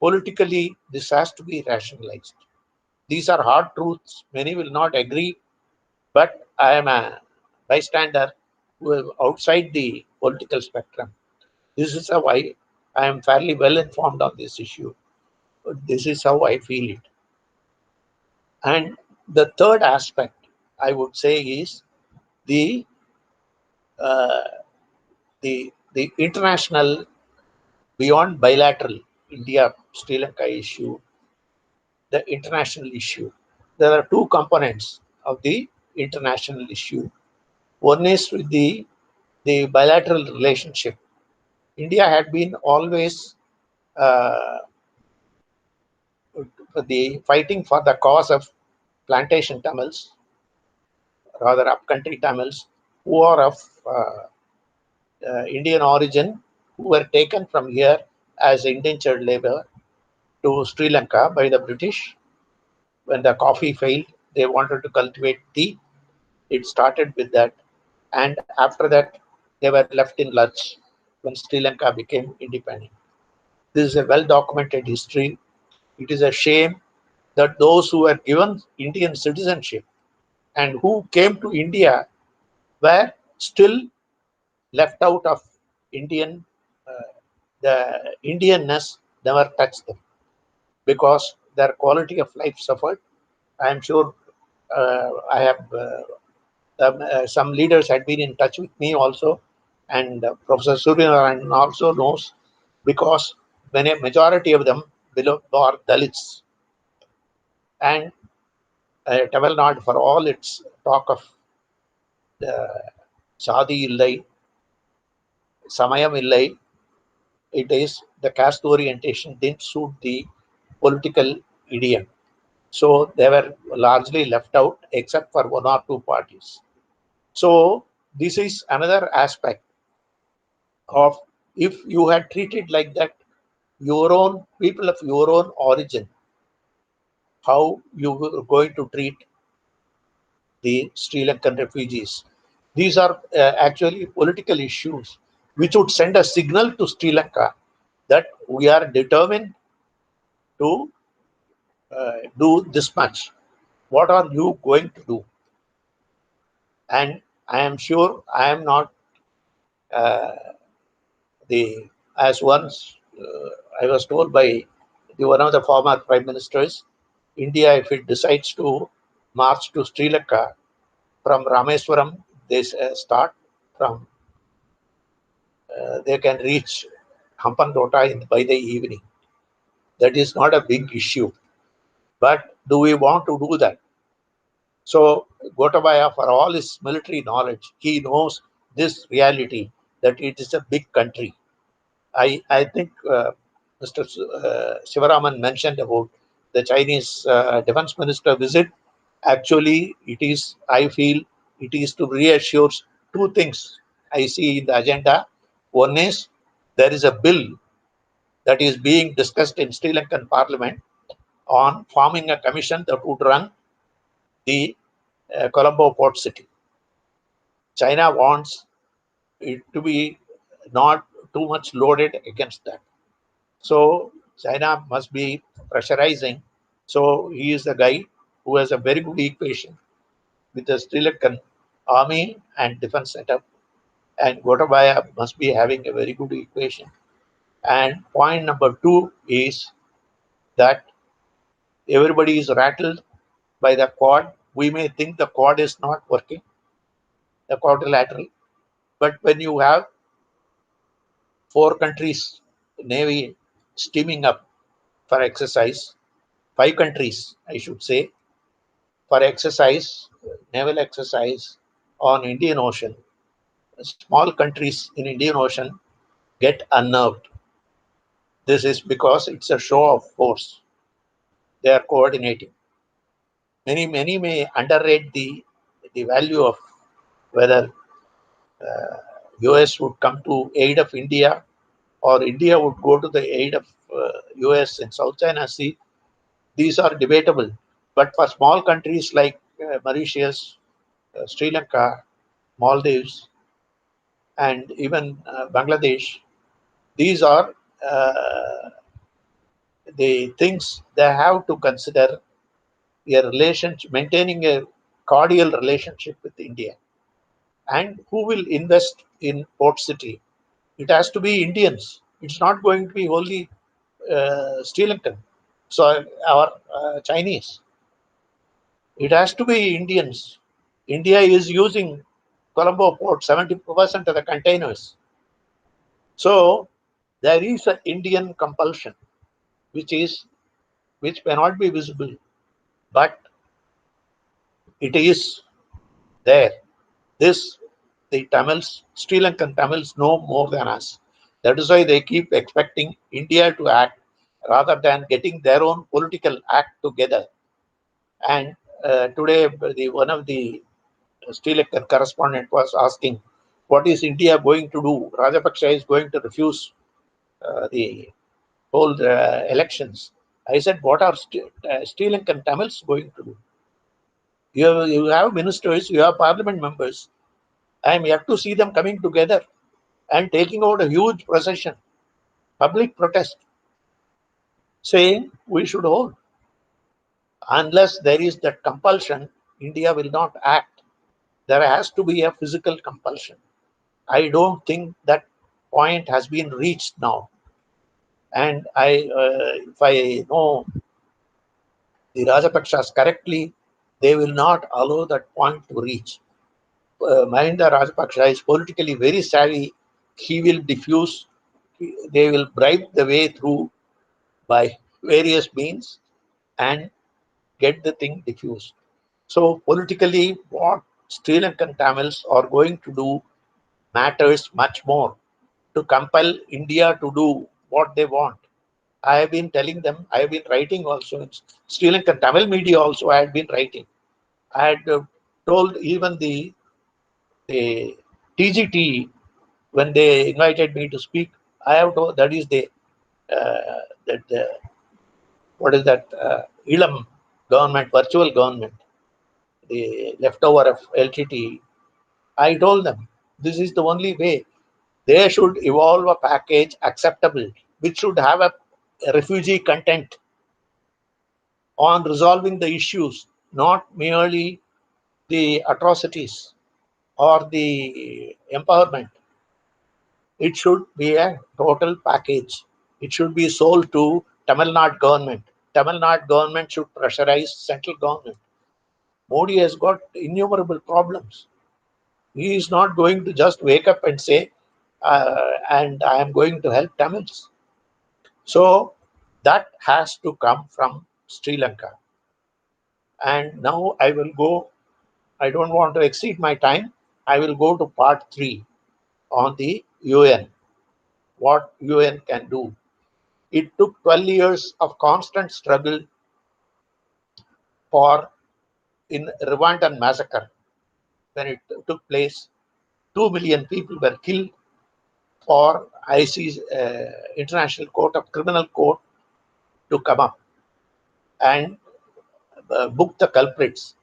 politically, this has to be rationalized. These are hard truths. Many will not agree, but I am a bystander outside the political spectrum. This is how I am fairly well informed on this issue. This is how I feel it. And the third aspect, I would say, is the international, beyond bilateral India-Sri Lanka issue, the international issue. There are two components of the international issue. One is with the bilateral relationship. India had been always fighting for the cause of plantation Tamils, rather upcountry Tamils, who are of Indian origin, who were taken from here as indentured labor to Sri Lanka by the British. When the coffee failed, they wanted to cultivate tea. It started with that. And after that, they were left in lurch when Sri Lanka became independent. This is a well-documented history. It is a shame that those who were given Indian citizenship and who came to India were still left out of Indian, the Indianness never touched them, because their quality of life suffered. I am sure I have some leaders had been in touch with me also, and Professor Suryanarayan also knows, because when a majority of them are Dalits, and Tamil Nadu, for all its talk of Sadi illai, Samayam illai, it is the caste orientation didn't suit the political idiom. So they were largely left out except for one or two parties. So this is another aspect of if you had treated like that your own people of your own origin, how you were going to treat the Sri Lankan refugees? These are actually political issues which would send a signal to Sri Lanka that we are determined to do this much. What are you going to do? And I am sure I am not as once I was told by one of the former prime ministers, India, if it decides to march to Sri Lanka from Rameswaram, they start from, they can reach Hampandota by the evening. That is not a big issue. But do we want to do that? So Gotabaya, for all his military knowledge, he knows this reality, that it is a big country. I think Mr. Sivaraman mentioned about the Chinese defense minister visit. Actually, it is, I feel, it is to reassure two things I see in the agenda. One is there is a bill that is being discussed in Sri Lankan Parliament on forming a commission that would run the Colombo port city. China wants it to be not too much loaded against that. So China must be pressurizing. So he is the guy who has a very good equation with the Sri Lankan army and defense setup. And Gotabaya must be having a very good equation. And point number two is that everybody is rattled by the Quad. We may think the Quad is not working, the quadrilateral. But when you have 4 countries Navy steaming up for exercise, 5 countries, I should say, for exercise, naval exercise on Indian Ocean, small countries in Indian Ocean get unnerved. This is because it's a show of force. They are coordinating. Many may underrate the value of whether US would come to aid of India or India would go to the aid of US in South China Sea. These are debatable. But for small countries like Mauritius, Sri Lanka, Maldives, and even Bangladesh, these are the things they have to consider, a relationship, maintaining a cordial relationship with India. And who will invest in port city? It has to be Indians. It's not going to be only Sri Lankan, so our Chinese. It has to be Indians. India is using Colombo port 70% of the containers. So there is an Indian compulsion, which may not be visible, but it is there. The Tamils, Sri Lankan Tamils know more than us. That is why they keep expecting India to act rather than getting their own political act together. And today, one of the Sri Lankan correspondent was asking, what is India going to do? Rajapaksa is going to refuse the whole elections. I said, what are Sri Lankan Tamils going to do? You have ministers, you have parliament members. I am yet to see them coming together and taking out a huge procession, public protest, saying we should hold. Unless there is that compulsion, India will not act. There has to be a physical compulsion. I don't think that point has been reached now. And if I know the Rajapakshas correctly, they will not allow that point to reach. Mahinda Rajapaksa is politically very savvy. He will diffuse, they will bribe the way through by various means and get the thing diffused. So politically, what Sri Lankan Tamils are going to do matters much more to compel India to do what they want. I have been telling them, I have been writing also in Sri Lankan Tamil media also, I had been writing. I had told even the TGT, when they invited me to speak I have told that is the what is that Ilam government, virtual government, the leftover of LTT. I told them this is the only way. They should evolve a package acceptable, which should have a refugee content on resolving the issues, not merely the atrocities or the empowerment. It should be a total package. It should be sold to Tamil Nadu government. Tamil Nadu government should pressurize central government. Modi has got innumerable problems. He is not going to just wake up and say, and I am going to help Tamils. So that has to come from Sri Lanka. And now I will go, I don't want to exceed my time. I will go to part 3 on the UN, what UN can do. It took 12 years of constant struggle for in Rwandan massacre. When it took place, 2 million people were killed for IC's International Court of Criminal Court to come up and book the culprits.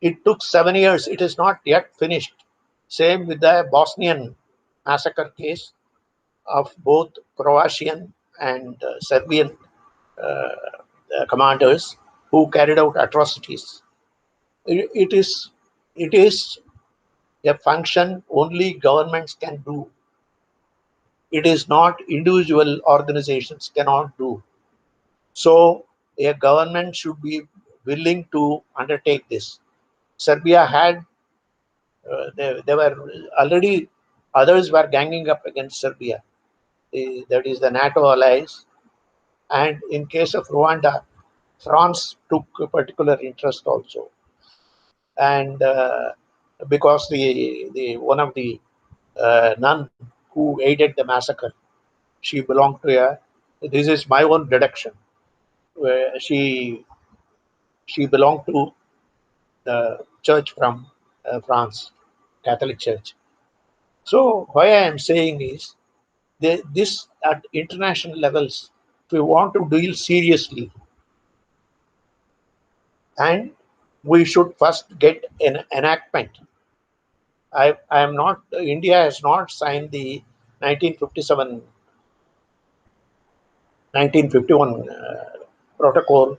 It took 7 years. It is not yet finished. Same with the Bosnian massacre case of both Croatian and Serbian commanders who carried out atrocities. It is a function only governments can do. It is not individual organizations cannot do. So a government should be willing to undertake this. Serbia had, they were already, others were ganging up against Serbia. That is the NATO allies. And in case of Rwanda, France took a particular interest also. And because the one of the nun who aided the massacre, she belonged to this is my own deduction, where she belonged to the church from France, Catholic Church. So why I am saying is, this at international levels, if we want to deal seriously, and we should first get an enactment. I am not, India has not signed the 1951 protocol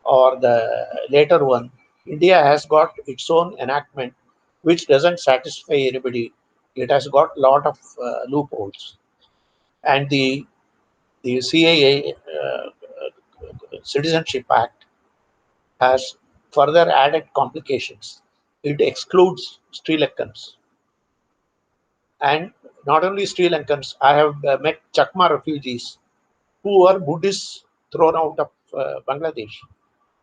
or the later one. India has got its own enactment which doesn't satisfy anybody. It has got a lot of loopholes. And the CAA Citizenship Act has further added complications. It excludes Sri Lankans. And not only Sri Lankans, I have met Chakma refugees who were Buddhists thrown out of Bangladesh.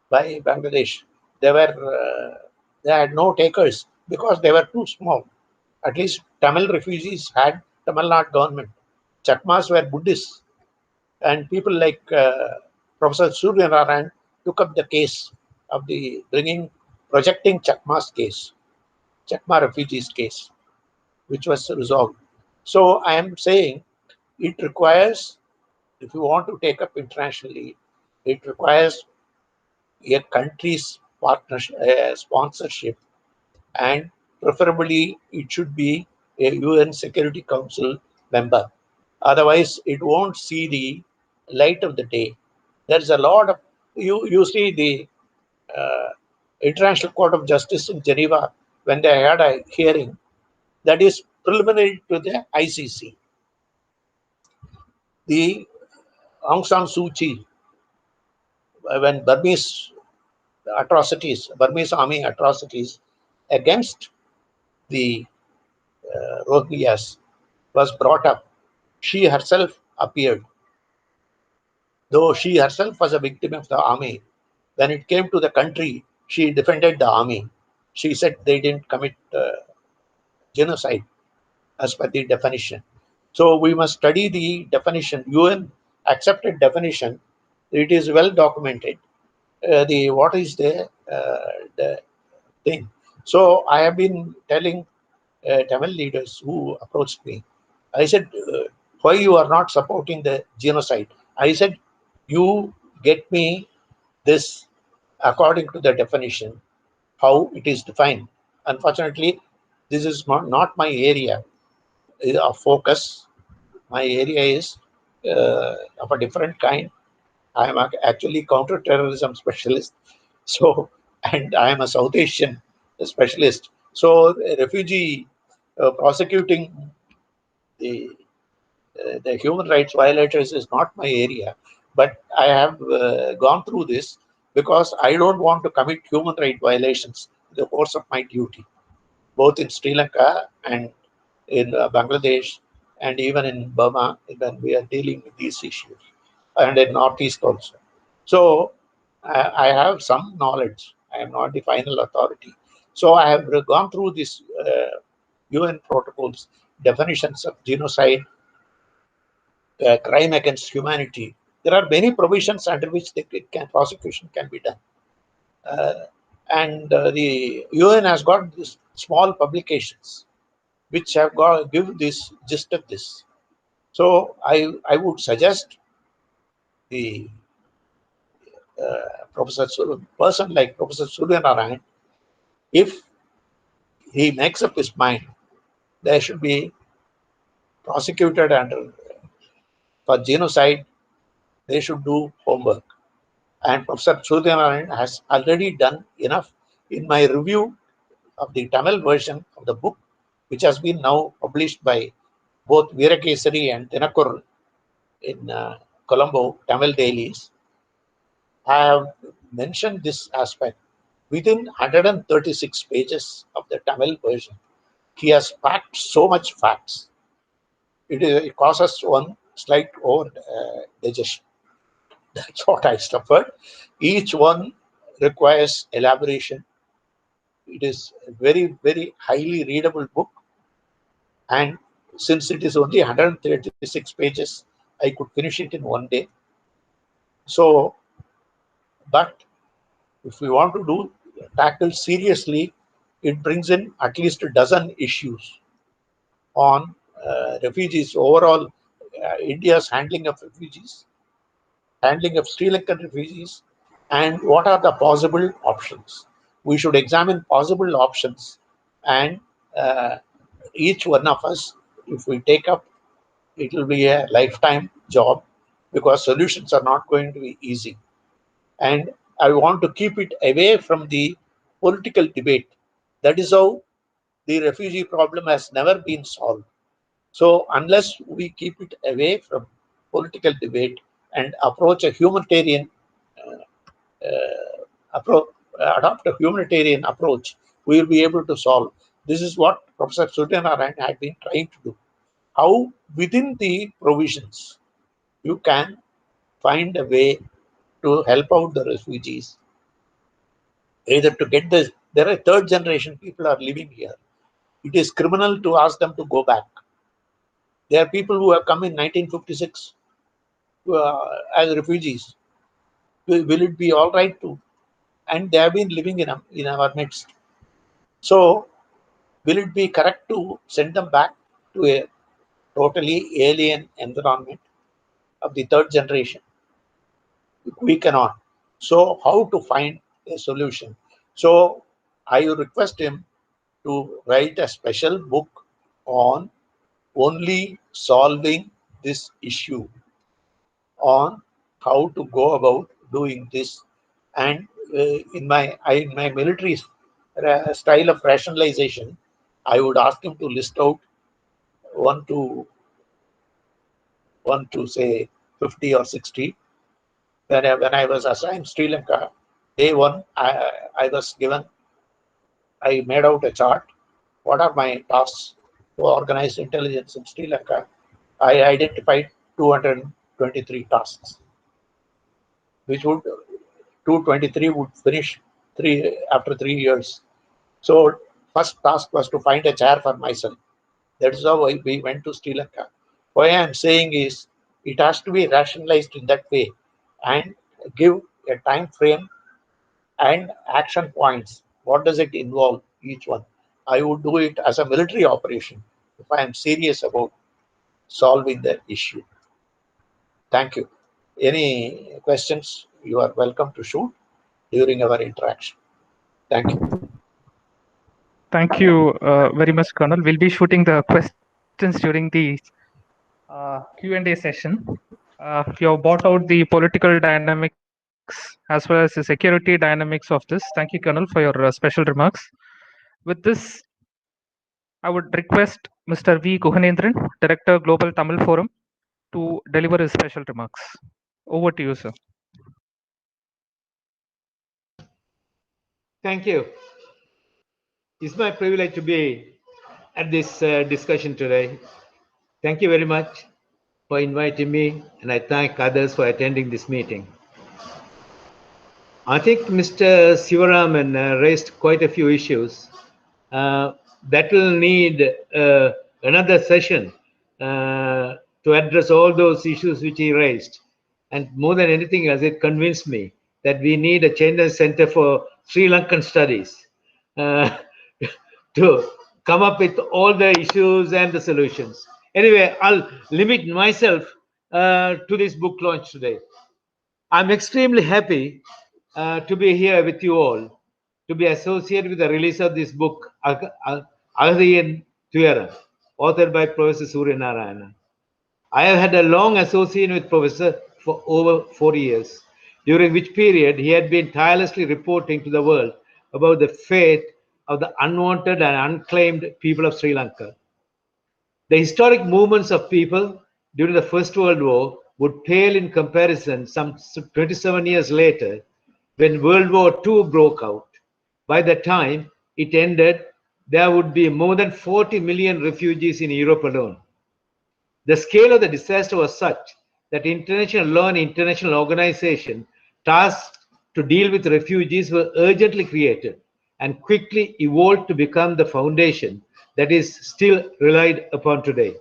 By Bangladesh, they had no takers because they were too small. At least Tamil refugees had Tamil Nadu government. Chakmas were Buddhists, and people like Professor Suryanarayan took up the case of the projecting Chakma's case, Chakma refugees case, which was resolved. So I am saying it requires, if you want to take up internationally, it requires a country's partnership, sponsorship, and preferably it should be a UN Security Council member. Otherwise, it won't see the light of the day. There's a lot of, you see the International Court of Justice in Geneva, when they had a hearing, that is preliminary to the ICC. The Aung San Suu Kyi, when Burmese army atrocities against the Rohingyas was brought up, she herself appeared. Though she herself was a victim of the army, when it came to the country, she defended the army. She said they didn't commit genocide as per the definition. So we must study the definition, UN accepted definition. It is well documented. What is the thing? So I have been telling Tamil leaders who approached me, I said, why you are not supporting the genocide? I said, you get me this according to the definition, how it is defined. Unfortunately, this is not my area of focus. My area is of a different kind. I am actually counter-terrorism specialist. So, and I am a South Asian specialist. So, refugee prosecuting the human rights violators is not my area. But I have gone through this because I don't want to commit human rights violations in the course of my duty, both in Sri Lanka and in Bangladesh, and even in Burma when we are dealing with these issues, and in Northeast also. So I have some knowledge. I am not the final authority. So I have gone through this UN protocols, definitions of genocide, crime against humanity. There are many provisions under which prosecution can be done. And the UN has got these small publications which have got give this gist of this. So I would suggest the person like Professor Suryanarayan, if he makes up his mind, there should be prosecuted under for genocide. They should do homework. And Professor Suryanarayan has already done enough. In my review of the Tamil version of the book, which has been now published by both Veerakesari and Tinakur in Colombo Tamil dailies, I have mentioned this aspect. Within 136 pages of the Tamil version, he has packed so much facts. It causes one slight over digestion. That's what I suffered. Each one requires elaboration. It is a very, very highly readable book. And since it is only 136 pages, I could finish it in one day. So, but if we want to tackle seriously, it brings in at least a dozen issues on refugees, overall India's handling of refugees, handling of Sri Lankan refugees, and what are the possible options. We should examine possible options, and each one of us, if we take up, it will be a lifetime job because solutions are not going to be easy. And I want to keep it away from the political debate. That is how the refugee problem has never been solved. So unless we keep it away from political debate and approach a humanitarian adopt a humanitarian approach, we will be able to solve. This is what Professor Suryanarayan had been trying to do. How within the provisions you can find a way to help out the refugees, either to get this. There are third generation people are living here. It is criminal to ask them to go back. There are people who have come in 1956 as refugees. Will it be all right to? And they have been living in our midst. So, will it be correct to send them back to a totally alien environment of the third generation? We cannot. So, how to find a solution? So, I request him to write a special book on only solving this issue, on how to go about doing this. And in my military style of rationalization, I would ask him to list out one to say 50 or 60. When I was assigned Sri Lanka, day one, I made out a chart. What are my tasks to organize intelligence in Sri Lanka? I identified 223 tasks, which would 223 would finish after 3 years. So first task was to find a chair for myself. That is how we went to Sri Lanka. Why I am saying is it has to be rationalized in that way and give a time frame and action points. What does it involve, each one? I would do it as a military operation if I am serious about solving the issue. Thank you. Any questions? You are welcome to shoot during our interaction. Thank you. Thank you very much, Colonel. We'll be shooting the questions during the Q&A session. You have brought out the political dynamics as well as the security dynamics of this. Thank you, Colonel, for your special remarks. With this, I would request Mr. V. Kuhanendran, Director, Global Tamil Forum, to deliver his special remarks. Over to you, sir. Thank you. It's my privilege to be at this discussion today. Thank you very much for inviting me, and I thank others for attending this meeting. I think Mr. Sivaraman raised quite a few issues that will need another session to address all those issues which he raised. And more than anything else, it convinced me that we need a Chandra Center for Sri Lankan Studies to come up with all the issues and the solutions. Anyway, I'll limit myself to this book launch today. I'm extremely happy to be here with you all, to be associated with the release of this book, Akathiyin Thuyaram, authored by Professor Suryanarayan. I have had a long association with Professor for over 40 years, during which period he had been tirelessly reporting to the world about the fate of the unwanted and unclaimed people of Sri Lanka. The historic movements of people during the First World War would pale in comparison some 27 years later when World War II broke out. By the time it ended, there would be more than 40 million refugees in Europe alone. The scale of the disaster was such that international law and international organizations tasked to deal with refugees were urgently created and quickly evolved to become the foundation that is still relied upon today.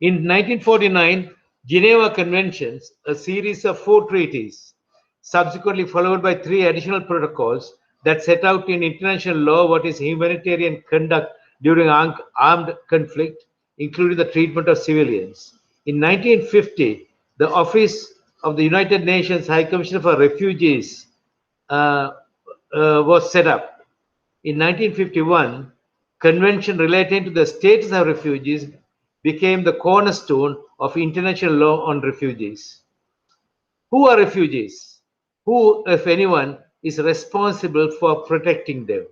In 1949, Geneva Conventions, a series of 4 treaties, subsequently followed by 3 additional protocols that set out in international law what is humanitarian conduct during armed conflict, including the treatment of civilians. In 1950, the Office of the United Nations High Commissioner for Refugees was set up. In 1951, Convention relating to the status of refugees became the cornerstone of international law on refugees. Who are refugees? Who, if anyone, is responsible for protecting them?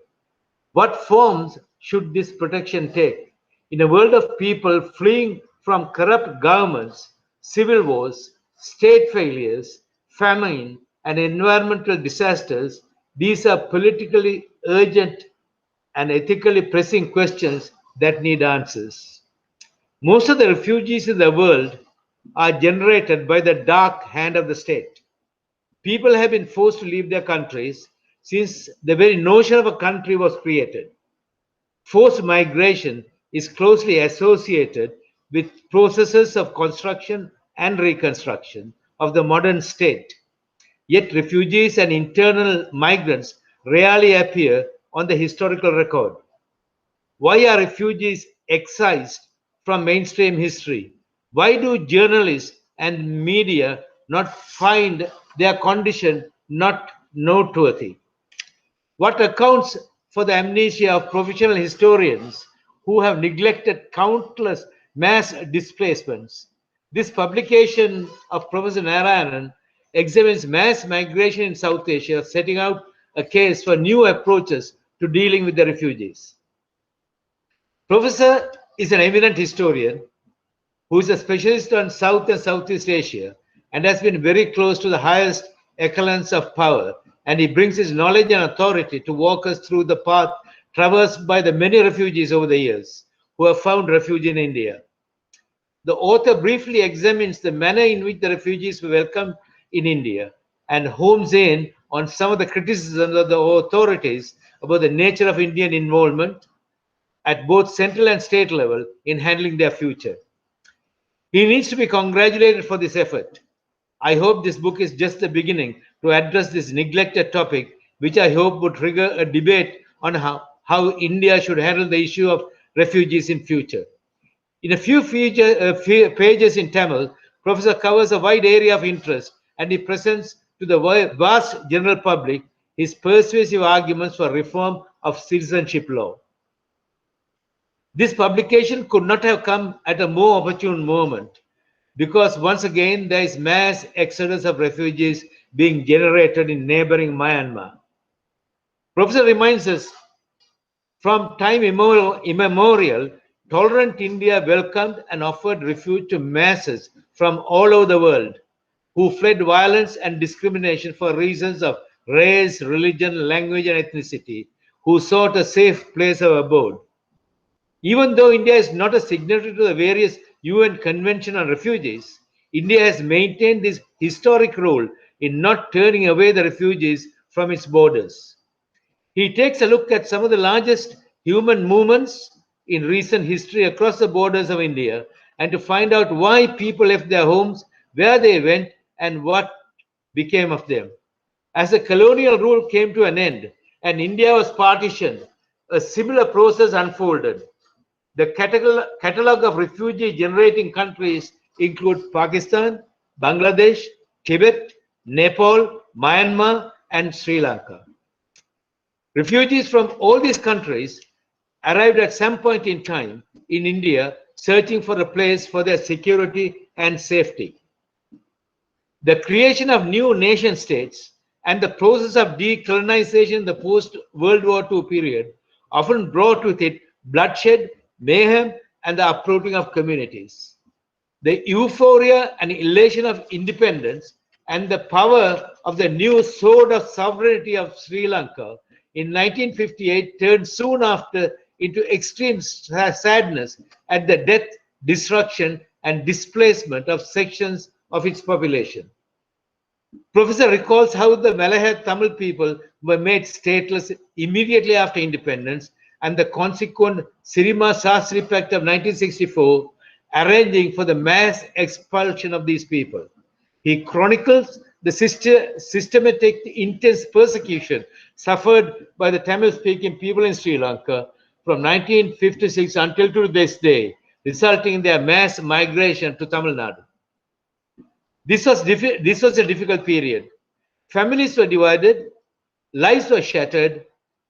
What forms should this protection take? In a world of people fleeing from corrupt governments, civil wars, state failures, famine, and environmental disasters, these are politically urgent and ethically pressing questions that need answers. Most of the refugees in the world are generated by the dark hand of the state. People have been forced to leave their countries since the very notion of a country was created. Forced migration is closely associated with processes of construction and reconstruction of the modern state. Yet refugees and internal migrants rarely appear on the historical record. Why are refugees excised from mainstream history? Why do journalists and media not find their condition not noteworthy? What accounts for the amnesia of professional historians who have neglected countless mass displacements? This publication of Professor Narayanan examines mass migration in South Asia, setting out a case for new approaches to dealing with the refugees. Professor is an eminent historian who is a specialist on South and Southeast Asia and has been very close to the highest echelons of power, and he brings his knowledge and authority to walk us through the path traversed by the many refugees over the years who have found refuge in India. The author briefly examines the manner in which the refugees were welcomed in India and homes in on some of the criticisms of the authorities about the nature of Indian involvement at both central and state level in handling their future. He needs to be congratulated for this effort. I hope this book is just the beginning to address this neglected topic, which I hope would trigger a debate on how India should handle the issue of refugees in future. In a few pages in Tamil, Professor covers a wide area of interest and he presents to the vast general public his persuasive arguments for reform of citizenship law. This publication could not have come at a more opportune moment because once again there is mass exodus of refugees being generated in neighboring Myanmar. Professor reminds us from time immemorial, tolerant India welcomed and offered refuge to masses from all over the world who fled violence and discrimination for reasons of race, religion, language, and ethnicity, who sought a safe place of abode. Even though India is not a signatory to the various UN Convention on Refugees, India has maintained this historic role in not turning away the refugees from its borders. He takes a look at some of the largest human movements in recent history across the borders of India and to find out why people left their homes, where they went, and what became of them. As the colonial rule came to an end and India was partitioned, a similar process unfolded. The catalog of refugee-generating countries include Pakistan, Bangladesh, Tibet, Nepal, Myanmar, and Sri Lanka. Refugees from all these countries arrived at some point in time in India searching for a place for their security and safety. The creation of new nation states and the process of decolonization in the post-World War II period often brought with it bloodshed, mayhem, and the uprooting of communities. The euphoria and elation of independence and the power of the new sword of sovereignty of Sri Lanka in 1958 turned soon after into extreme sadness at the death, destruction, and displacement of sections of its population. Professor recalls how the Malay Tamil people were made stateless immediately after independence and the consequent Sirima Sastri Pact of 1964 arranging for the mass expulsion of these people. He chronicles the systematic, intense persecution suffered by the Tamil-speaking people in Sri Lanka from 1956 until to this day, resulting in their mass migration to Tamil Nadu. This was a difficult period. Families were divided, lives were shattered,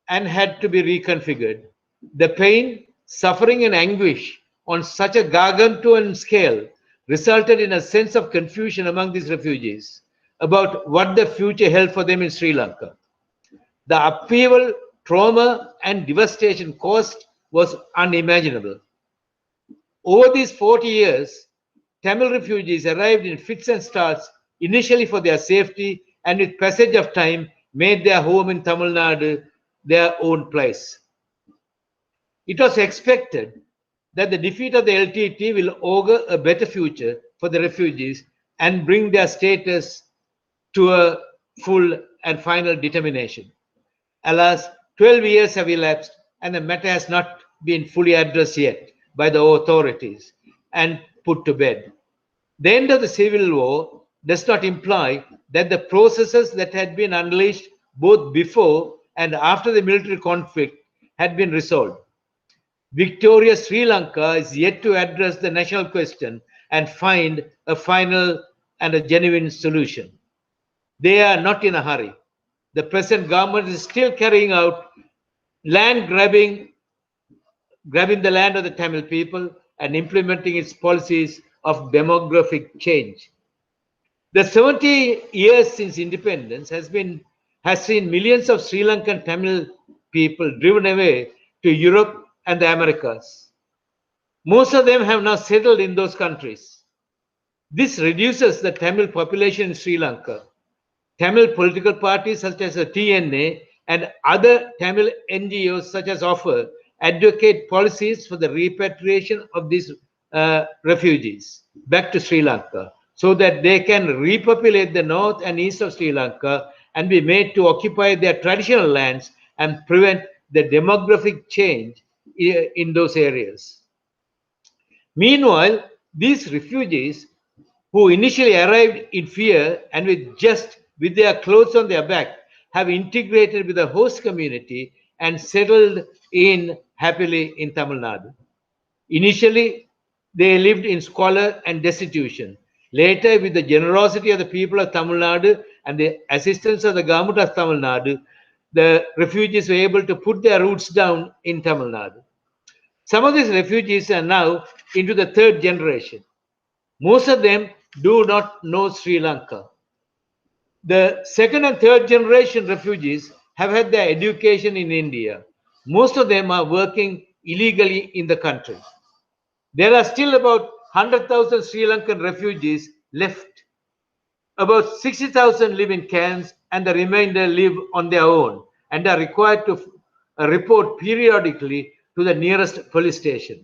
and had to be reconfigured. The pain, suffering, and anguish on such a gargantuan scale resulted in a sense of confusion among these refugees about what the future held for them in Sri Lanka. The upheaval, trauma, and devastation caused was unimaginable. Over these 40 years, Tamil refugees arrived in fits and starts, initially for their safety, and with passage of time, made their home in Tamil Nadu their own place. It was expected that the defeat of the LTT will augur a better future for the refugees and bring their status to a full and final determination. Alas, 12 years have elapsed and the matter has not been fully addressed yet by the authorities and put to bed. The end of the civil war does not imply that the processes that had been unleashed both before and after the military conflict had been resolved. Victorious Sri Lanka is yet to address the national question and find a final and a genuine solution. They are not in a hurry. The present government is still carrying out land grabbing the land of the Tamil people and implementing its policies of demographic change. The 70 years since independence has seen millions of Sri Lankan Tamil people driven away to Europe and the Americas. Most of them have now settled in those countries. This reduces the Tamil population in Sri Lanka. Tamil political parties such as the TNA and other Tamil NGOs such as Offer advocate policies for the repatriation of these refugees back to Sri Lanka so that they can repopulate the north and east of Sri Lanka and be made to occupy their traditional lands and prevent the demographic change in those areas. Meanwhile, these refugees who initially arrived in fear and with their clothes on their back have integrated with the host community and settled in happily in Tamil Nadu. Initially, they lived in squalor and destitution. Later, with the generosity of the people of Tamil Nadu and the assistance of the government of Tamil Nadu, the refugees were able to put their roots down in Tamil Nadu. Some of these refugees are now into the third generation. Most of them do not know Sri Lanka. The second and third generation refugees have had their education in India. Most of them are working illegally in the country. There are still about 100,000 Sri Lankan refugees left. About 60,000 live in camps and the remainder live on their own and are required to report periodically to the nearest police station.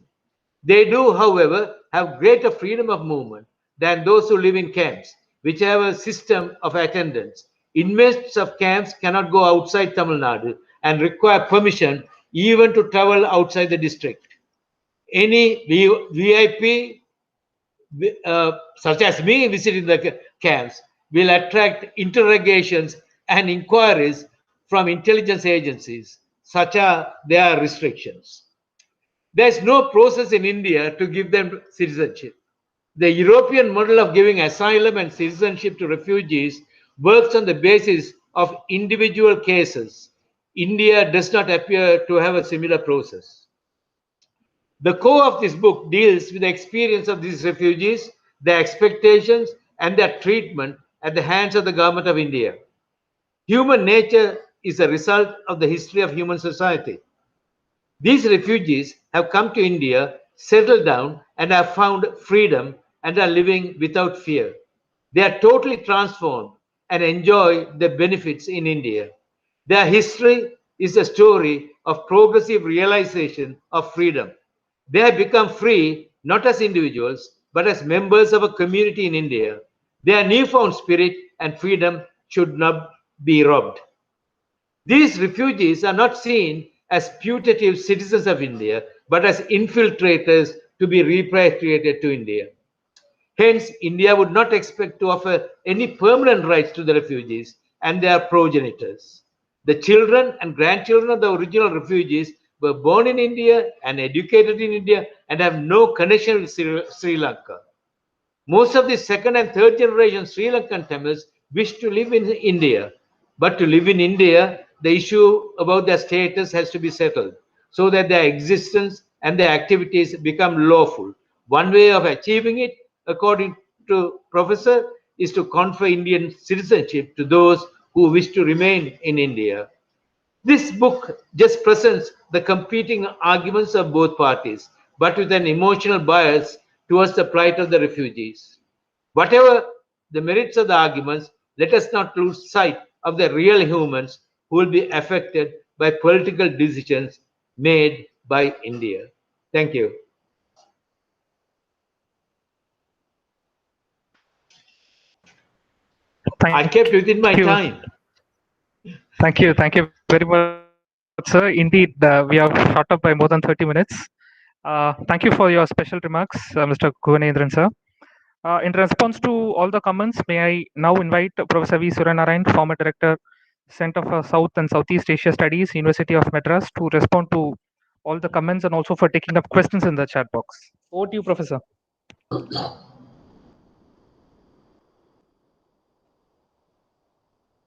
They do, however, have greater freedom of movement than those who live in camps, which have a system of attendance. Inmates of camps cannot go outside Tamil Nadu and require permission even to travel outside the district. Any VIP, such as me visiting the camps, will attract interrogations and inquiries from intelligence agencies. Such are their restrictions. There is no process in India to give them citizenship. The European model of giving asylum and citizenship to refugees works on the basis of individual cases. India does not appear to have a similar process. The core of this book deals with the experience of these refugees, their expectations, and their treatment at the hands of the government of India. Human nature is a result of the history of human society. These refugees have come to India, settled down, and have found freedom and are living without fear. They are totally transformed and enjoy the benefits in India. Their history is a story of progressive realization of freedom. They have become free not as individuals, but as members of a community in India. Their newfound spirit and freedom should not be robbed. These refugees are not seen as putative citizens of India, but as infiltrators to be repatriated to India. Hence, India would not expect to offer any permanent rights to the refugees and their progenitors. The children and grandchildren of the original refugees were born in India and educated in India and have no connection with Sri Lanka. Most of the second and third generation Sri Lankan Tamils wish to live in India, but to live in India, the issue about their status has to be settled so that their existence and their activities become lawful. One way of achieving it, according to Professor, is to confer Indian citizenship to those who wish to remain in India. This book just presents the competing arguments of both parties, but with an emotional bias towards the plight of the refugees. Whatever the merits of the arguments, let us not lose sight of the real humans who will be affected by political decisions made by India. Thank you. I kept within my time. Thank you very much, sir. Indeed, we have shot up by more than 30 minutes. Thank you for your special remarks, Mr. Kuhanendran, sir. In response to all the comments, may I now invite Professor V. Suryanarayan, former Director, Center for South and Southeast Asia Studies, University of Madras, to respond to all the comments and also for taking up questions in the chat box. Over to you, Professor.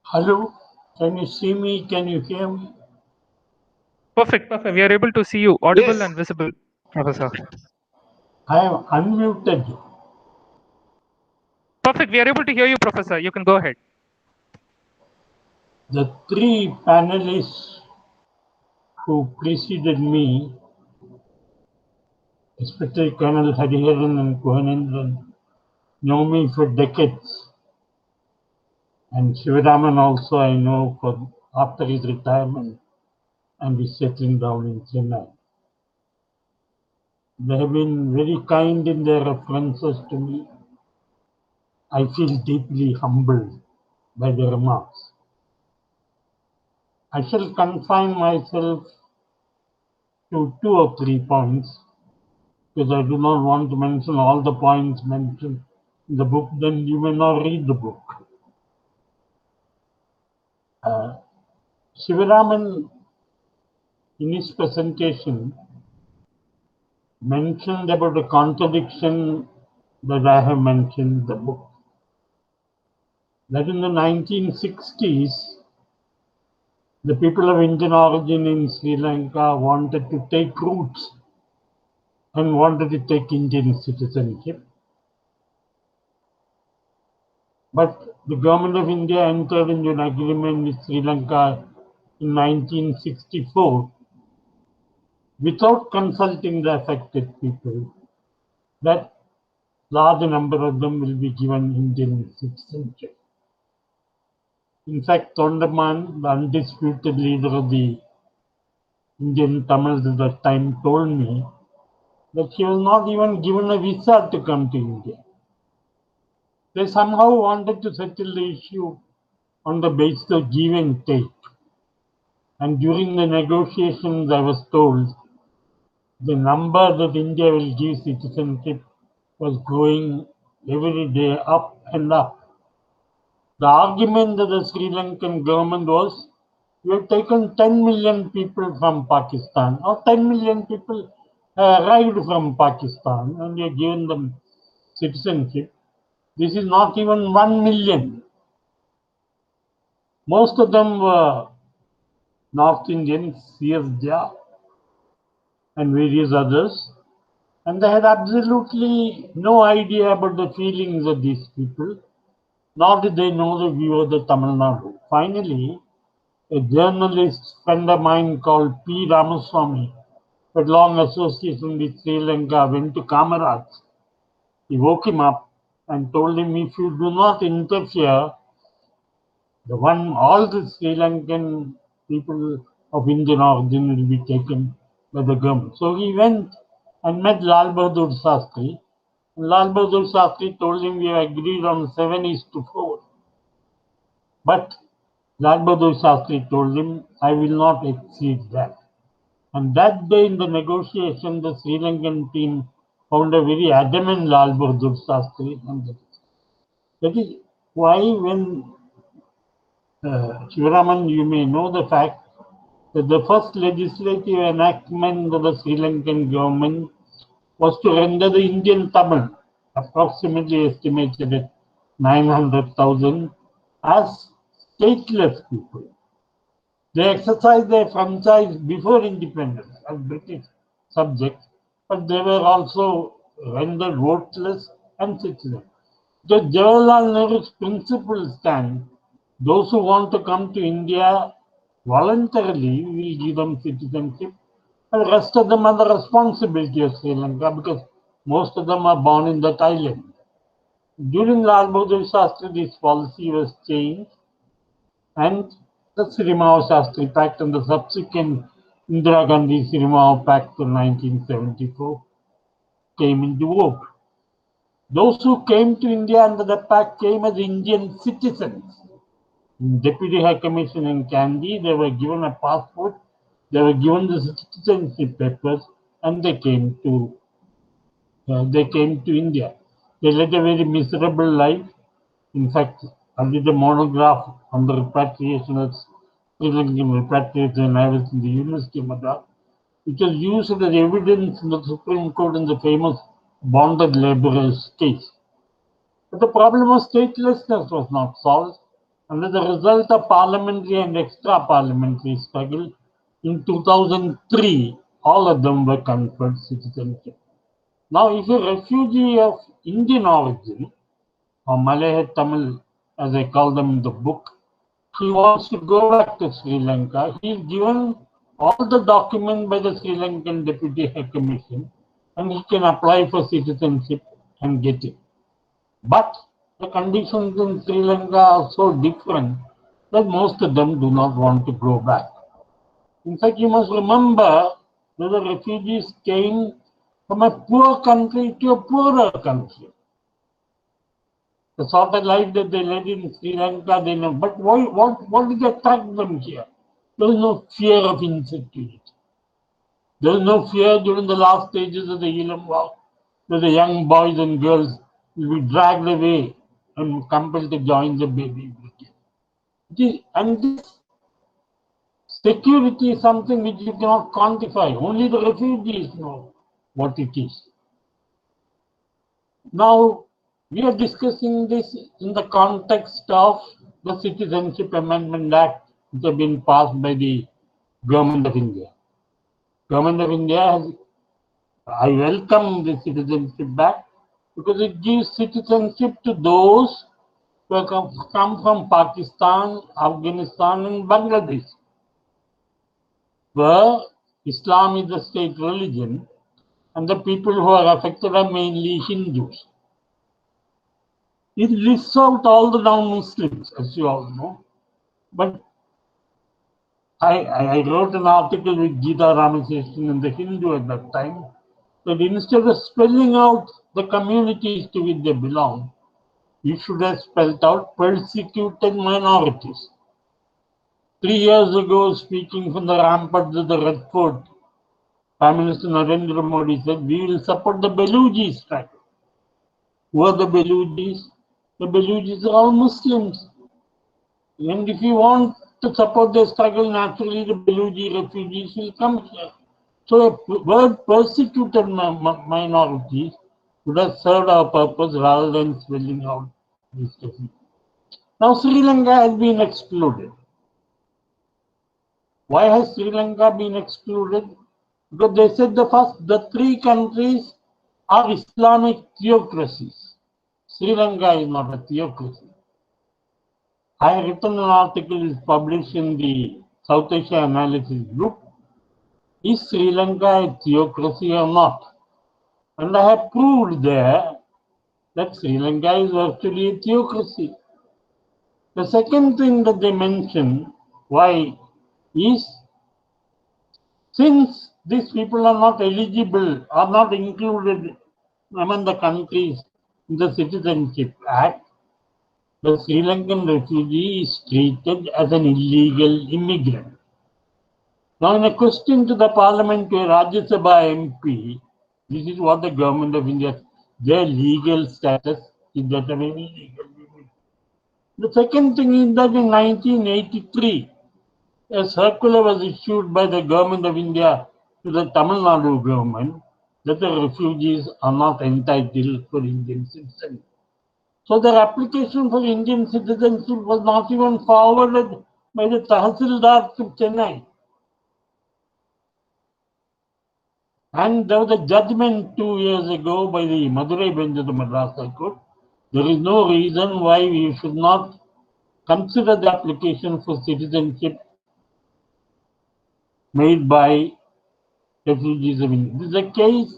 Hello, can you see me? Can you hear me? Perfect. We are able to see you, audible and visible, Professor. I am unmuted. Perfect. We are able to hear you, Professor. You can go ahead. The three panelists who preceded me, especially Colonel Hariharan and Kuhanendran, know me for decades. And Sivaraman also I know for after his retirement and he's settling down in Chennai. They have been very kind in their references to me. I feel deeply humbled by their remarks. I shall confine myself to 2 or 3 points because I do not want to mention all the points mentioned in the book, then you may not read the book. Sivaraman, in his presentation, mentioned about a contradiction that I have mentioned in the book. That in the 1960s, the people of Indian origin in Sri Lanka wanted to take roots and wanted to take Indian citizenship. But the government of India entered into an agreement with Sri Lanka in 1964 without consulting the affected people that large number of them will be given Indian citizenship. In fact, Tondaman, the undisputed leader of the Indian Tamils at that time, told me that he was not even given a visa to come to India. They somehow wanted to settle the issue on the basis of give and take. And during the negotiations, I was told the number that India will give citizenship was growing every day up and up. The argument of the Sri Lankan government was, we have taken 10 million people from Pakistan, or 10 million people arrived from Pakistan, and we have given them citizenship. This is not even 1 million. Most of them were North Indians, C.S. and various others, and they had absolutely no idea about the feelings of these people, nor did they know the view of the Tamil Nadu. Finally, a journalist friend of mine called P. Ramaswamy, with long association with Sri Lanka, went to Kamaraj. He woke him up and told him, if you do not interfere, all the Sri Lankan people of Indian origin will be taken by the government. So he went and met Lal Bahadur Shastri. Lal Bahadur Shastri told him, we have agreed on 7:4. But Lal Bahadur Shastri told him, I will not exceed that. And that day in the negotiation, the Sri Lankan team found a very adamant Lal Bahadur Shastri. That is why when Sivaraman, you may know the fact that the first legislative enactment of the Sri Lankan government was to render the Indian Tamil, approximately estimated at 900,000, as stateless people. They exercised their franchise before independence as British subjects, but they were also rendered voteless and citizens. The Jawaharlal Nehru's principles stand. Those who want to come to India voluntarily, we will give them citizenship. And the rest of them are the responsibility of Sri Lanka because most of them are born in that island. During Lal Bahadur Shastri, this policy was changed, and the Sirimao Shastri Pact and the subsequent Indira Gandhi Sirimao Pact in 1974 came into vogue. Those who came to India under the pact came as Indian citizens. In Deputy High Commission in Kandy, they were given a passport, they were given the citizenship papers, and they came to India. They led a very miserable life. In fact, I did a monograph on the repatriation of Sri Lankan repatriation when I was in the University of Madras, which was used as evidence in the Supreme Court in the famous bonded laborers case. But the problem of statelessness was not solved, and as a result of parliamentary and extra-parliamentary struggle, in 2003, all of them were conferred citizenship. Now, if a refugee of Indian origin, or Malay Tamil, as I call them in the book, he wants to go back to Sri Lanka, he is given all the documents by the Sri Lankan Deputy High Commission, and he can apply for citizenship and get it. But the conditions in Sri Lanka are so different that most of them do not want to go back. In fact, you must remember that the refugees came from a poor country to a poorer country. The sort of life that they led in Sri Lanka, they know. But what did attract them here? There is no fear of insecurity. There is no fear during the last stages of the Elam War that the young boys and girls will be dragged away and compelled to join the baby brigade. And this security is something which you cannot quantify. Only the refugees know what it is. Now, we are discussing this in the context of the Citizenship Amendment Act which has been passed by the Government of India. Government of India has, I welcome the Citizenship Act because it gives citizenship to those who come from Pakistan, Afghanistan and Bangladesh, where Islam is the state religion and the people who are affected are mainly Hindus. It lists out all the non-Muslims, as you all know. But I wrote an article with Gita Ramaseshan in the Hindu at that time, that instead of spelling out the communities to which they belong, you should have spelled out persecuted minorities. 3 years ago, speaking from the ramparts of the Red Fort, Prime Minister Narendra Modi said, we will support the Beluji struggle. Who are the Belujis? The Belujis are all Muslims. And if you want to support the struggle, naturally the Beluji refugees will come here. So the word persecuted minorities would have served our purpose rather than spelling out this thing. Now Sri Lanka has been excluded. Why has Sri Lanka been excluded? Because they said the 3 countries are Islamic theocracies. Sri Lanka is not a theocracy. I have written an article is published in the South Asia Analysis Group. Is Sri Lanka a theocracy or not? And I have proved there that Sri Lanka is virtually a theocracy. The second thing that they mention, why, is since these people are not eligible, are not included among the countries in the Citizenship Act, the Sri Lankan refugee is treated as an illegal immigrant. Now, in a question to the Parliament, to a Rajya Sabha MP, this is what the Government of India, their legal status is that of an illegal immigrant. The second thing is that in 1983, a circular was issued by the Government of India to the Tamil Nadu government that the refugees are not entitled for Indian citizenship. So their application for Indian citizenship was not even forwarded by the Tahsildar to Chennai. And there was a judgment 2 years ago by the Madurai bench of the Madras High Court. There is no reason why we should not consider the application for citizenship made by refugees of India. This is a case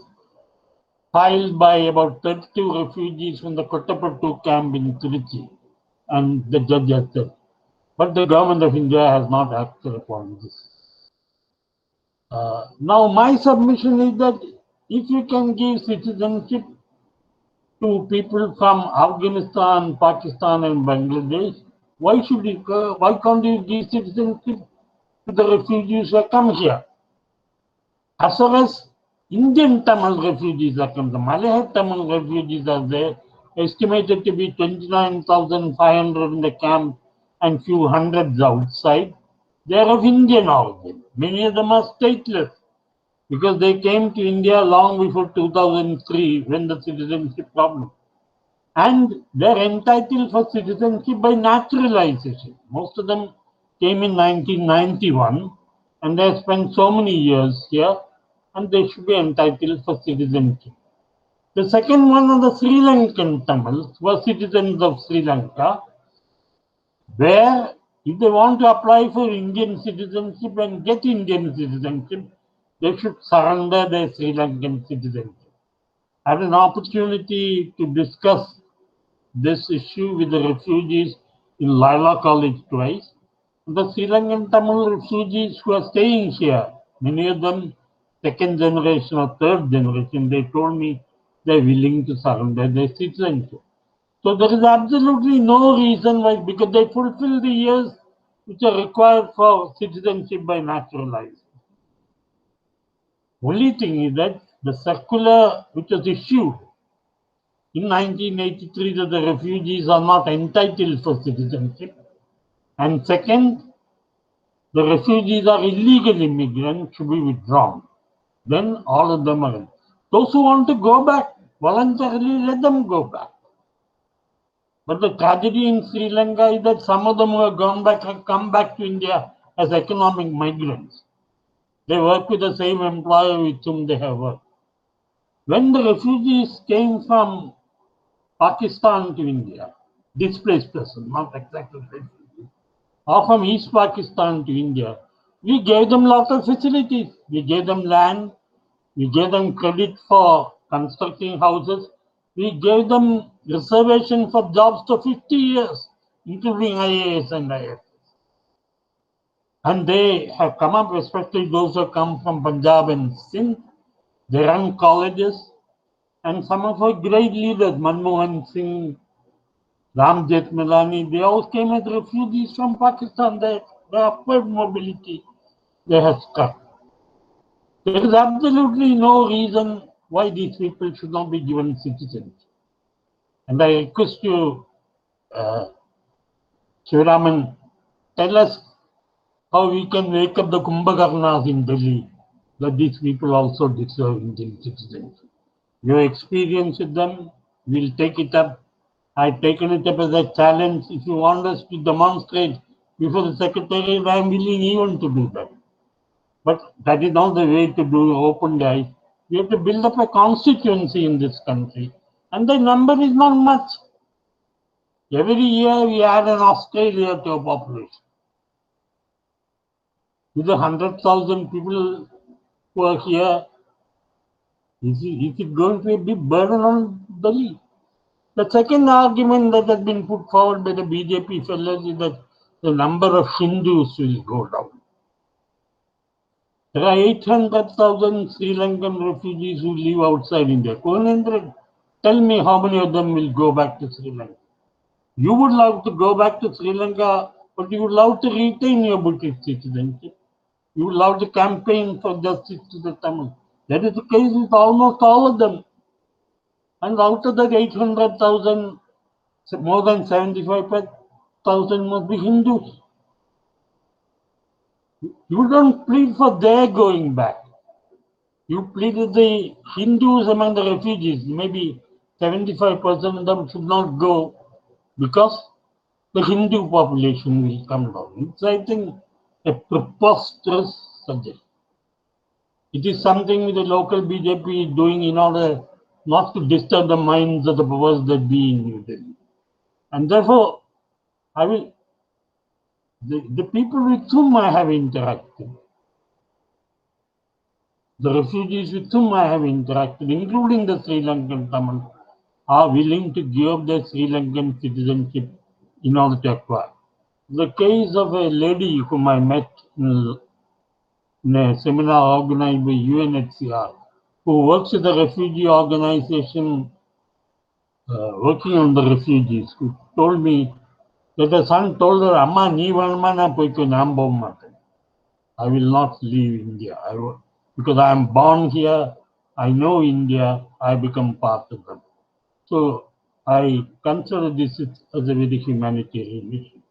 filed by about 32 refugees from the Kottapattu camp in Trichy, and the judge has said. But the Government of India has not acted upon this. Now, my submission is that if you can give citizenship to people from Afghanistan, Pakistan, and Bangladesh, why can't you give citizenship to the refugees who come here? As far as Indian Tamil refugees are concerned, the Malay Tamil refugees are there, estimated to be 29,500 in the camp and few hundreds outside. They are of Indian origin. Many of them are stateless because they came to India long before 2003 when the citizenship problem. And they are entitled for citizenship by naturalization. Most of them came in 1991 and they have spent so many years here and they should be entitled for citizenship. The second one are the Sri Lankan Tamils who are citizens of Sri Lanka, where if they want to apply for Indian citizenship and get Indian citizenship, they should surrender their Sri Lankan citizenship. I had an opportunity to discuss this issue with the refugees in Lila College twice. The Sri Lankan Tamil refugees who are staying here, many of them second generation or third generation, they told me they're willing to surrender their citizenship. So there is absolutely no reason why, because they fulfill the years which are required for citizenship by naturalization. Only thing is that the circular which was issued in 1983 that the refugees are not entitled for citizenship, and second, the refugees are illegal immigrants should be withdrawn. Then all of them are. Those who want to go back, voluntarily let them go back. But the tragedy in Sri Lanka is that some of them who have gone back have come back to India as economic migrants. They work with the same employer with whom they have worked. When the refugees came from Pakistan to India, displaced person, not exactly refugees, or from East Pakistan to India, we gave them lots of facilities. We gave them land, we gave them credit for constructing houses, we gave them reservation for jobs for 50 years, including IAS and IFS. And they have come up, especially those who come from Punjab and Sindh. They run colleges, and some of our great leaders, Manmohan Singh, Ram Jethmalani, they all came as refugees from Pakistan. Their upward mobility they have struck. There is absolutely no reason why these people should not be given citizenship. And I request you, Sivaraman, tell us how we can wake up the Kumbhakarnas in Delhi, that these people also deserve Indian citizenship. Your experience with them, we'll take it up. I've taken it up as a challenge. If you want us to demonstrate before the Secretariat, I'm willing even to do that. But that is not the way to do open eyes. We have to build up a constituency in this country. And the number is not much. Every year we add an Australia to our population. With the 100,000 people who are here, is it going to be a big burden on Delhi? The second argument that has been put forward by the BJP fellows is that the number of Hindus will go down. There are 800,000 Sri Lankan refugees who live outside India. Kuhanendran, tell me how many of them will go back to Sri Lanka. You would love to go back to Sri Lanka, but you would love to retain your British citizenship. You would love to campaign for justice to the Tamil. That is the case with almost all of them. And out of that 800,000, more than 75,000 must be Hindus. You don't plead for their going back. You plead with the Hindus among the refugees. Maybe 75% of them should not go because the Hindu population will come down. It's, I think, a preposterous subject. It is something the local BJP is doing in order not to disturb the minds of the powers that be in New Delhi. And therefore, the people with whom I have interacted, the refugees with whom I have interacted, including the Sri Lankan Tamil, are willing to give up their Sri Lankan citizenship in order to acquire. The case of a lady whom I met in a seminar organized by UNHCR, who works with a refugee organization working on the refugees, who told me that the son told her, Amma, nee vanuma na poikko naam pomaten. I will not leave India. Because I am born here, I know India, I become part of them. So I consider this as a very humanitarian issue.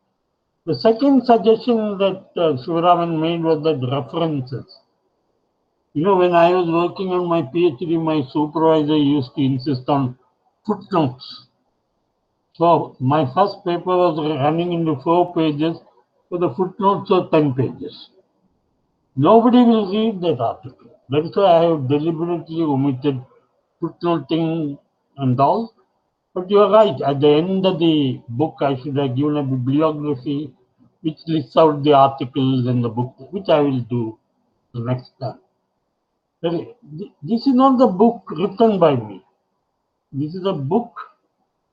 The second suggestion that Sivaraman made was that references. You know, when I was working on my PhD, my supervisor used to insist on footnotes. So my first paper was running into 4 pages, but the footnotes are 10 pages. Nobody will read that article. That's why I have deliberately omitted footnoting and all. But you are right. At the end of the book, I should have given a bibliography which lists out the articles in the book, which I will do the next time. This is not the book written by me. This is a book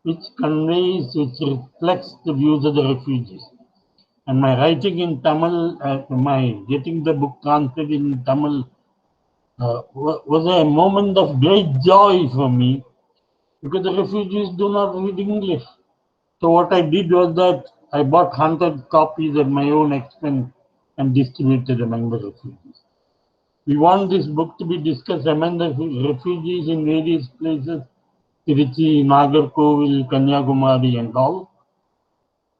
which conveys, which reflects the views of the refugees. And my writing in Tamil, my getting the book translated in Tamil was a moment of great joy for me, because the refugees do not read English. So what I did was that I bought 100 copies at my own expense and distributed among the refugees. We want this book to be discussed among the refugees in various places, Tiruchi, Nagarkovil, Kanyakumari and all.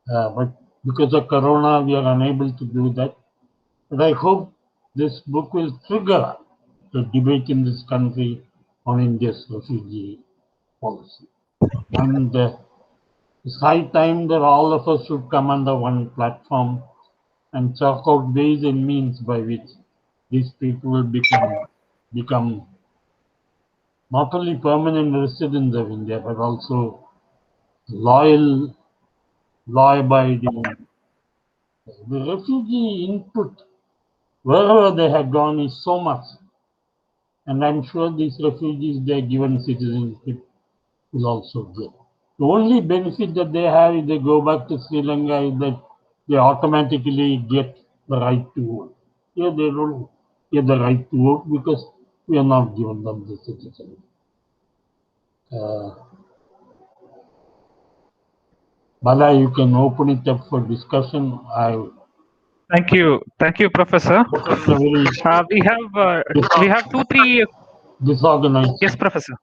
But because of Corona, we are unable to do that. But I hope this book will trigger the debate in this country on India's refugee policy. And it's high time that all of us should come under one platform and chalk out ways and means by which these people will become not only permanent residents of India, but also loyal, law-abiding. The refugee input, wherever they have gone, is so much. And I'm sure these refugees, they are given citizenship, will also get. The only benefit that they have if they go back to Sri Lanka is that they automatically get the right to vote. Here they don't get the right to vote because we are not given them the citizenship. Bala, you can open it up for discussion. Thank you, Professor. We have 2-3 disorganized. Yes, Professor.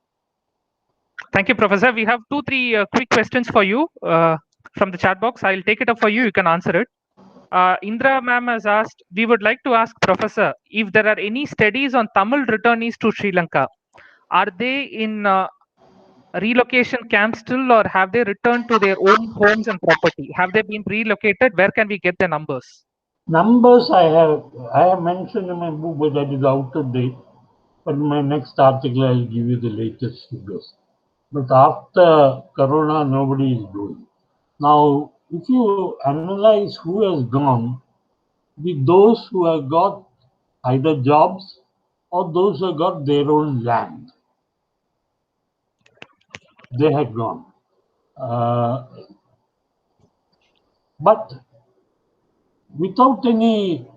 Thank you, Professor. We have 2-3 quick questions for you from the chat box. I'll take it up for you. You can answer it. Indra ma'am has asked, we would like to ask Professor if there are any studies on Tamil returnees to Sri Lanka. Are they in relocation camps still, or have they returned to their own homes and property? Have they been relocated? Where can we get the numbers? Numbers I have mentioned in my book, but that is out of date. But in my next article, I'll give you the latest figures. But after Corona, nobody is doing. Now, if you analyze who has gone, those who have got either jobs or those who have got their own land, they have gone. But without any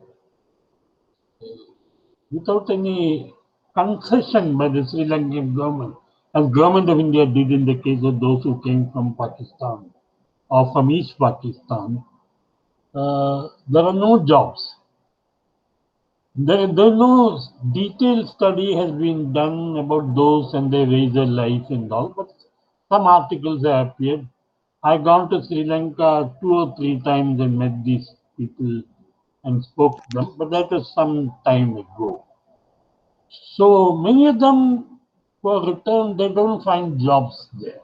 concession by the Sri Lankan government, as government of India did in the case of those who came from Pakistan or from East Pakistan, there are no jobs. There no detailed study has been done about those and their ways of life and all, but some articles have appeared. I've gone to Sri Lanka 2 or 3 times and met these people and spoke to them, but that was some time ago. So many of them who are returned, they don't find jobs there.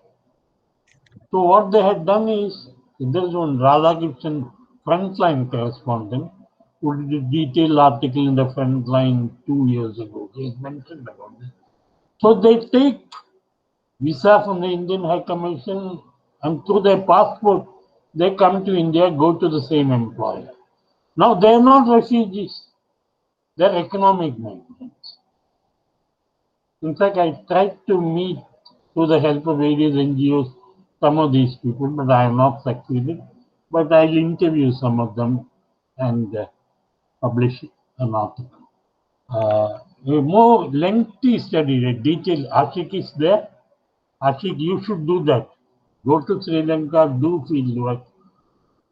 So what they had done is, there's one Radhakrishnan Frontline correspondent who did a detailed article in the Frontline 2 years ago. He mentioned about this. So they take visa from the Indian High Commission, and through their passport, they come to India, go to the same employer. Now they're not refugees, they're economic migrants. In fact, I tried to meet, through the help of various NGOs, some of these people, but I have not succeeded. But I'll interview some of them and publish an article. A more lengthy study, a detailed, Ashik is there. Ashik, you should do that. Go to Sri Lanka, do field work,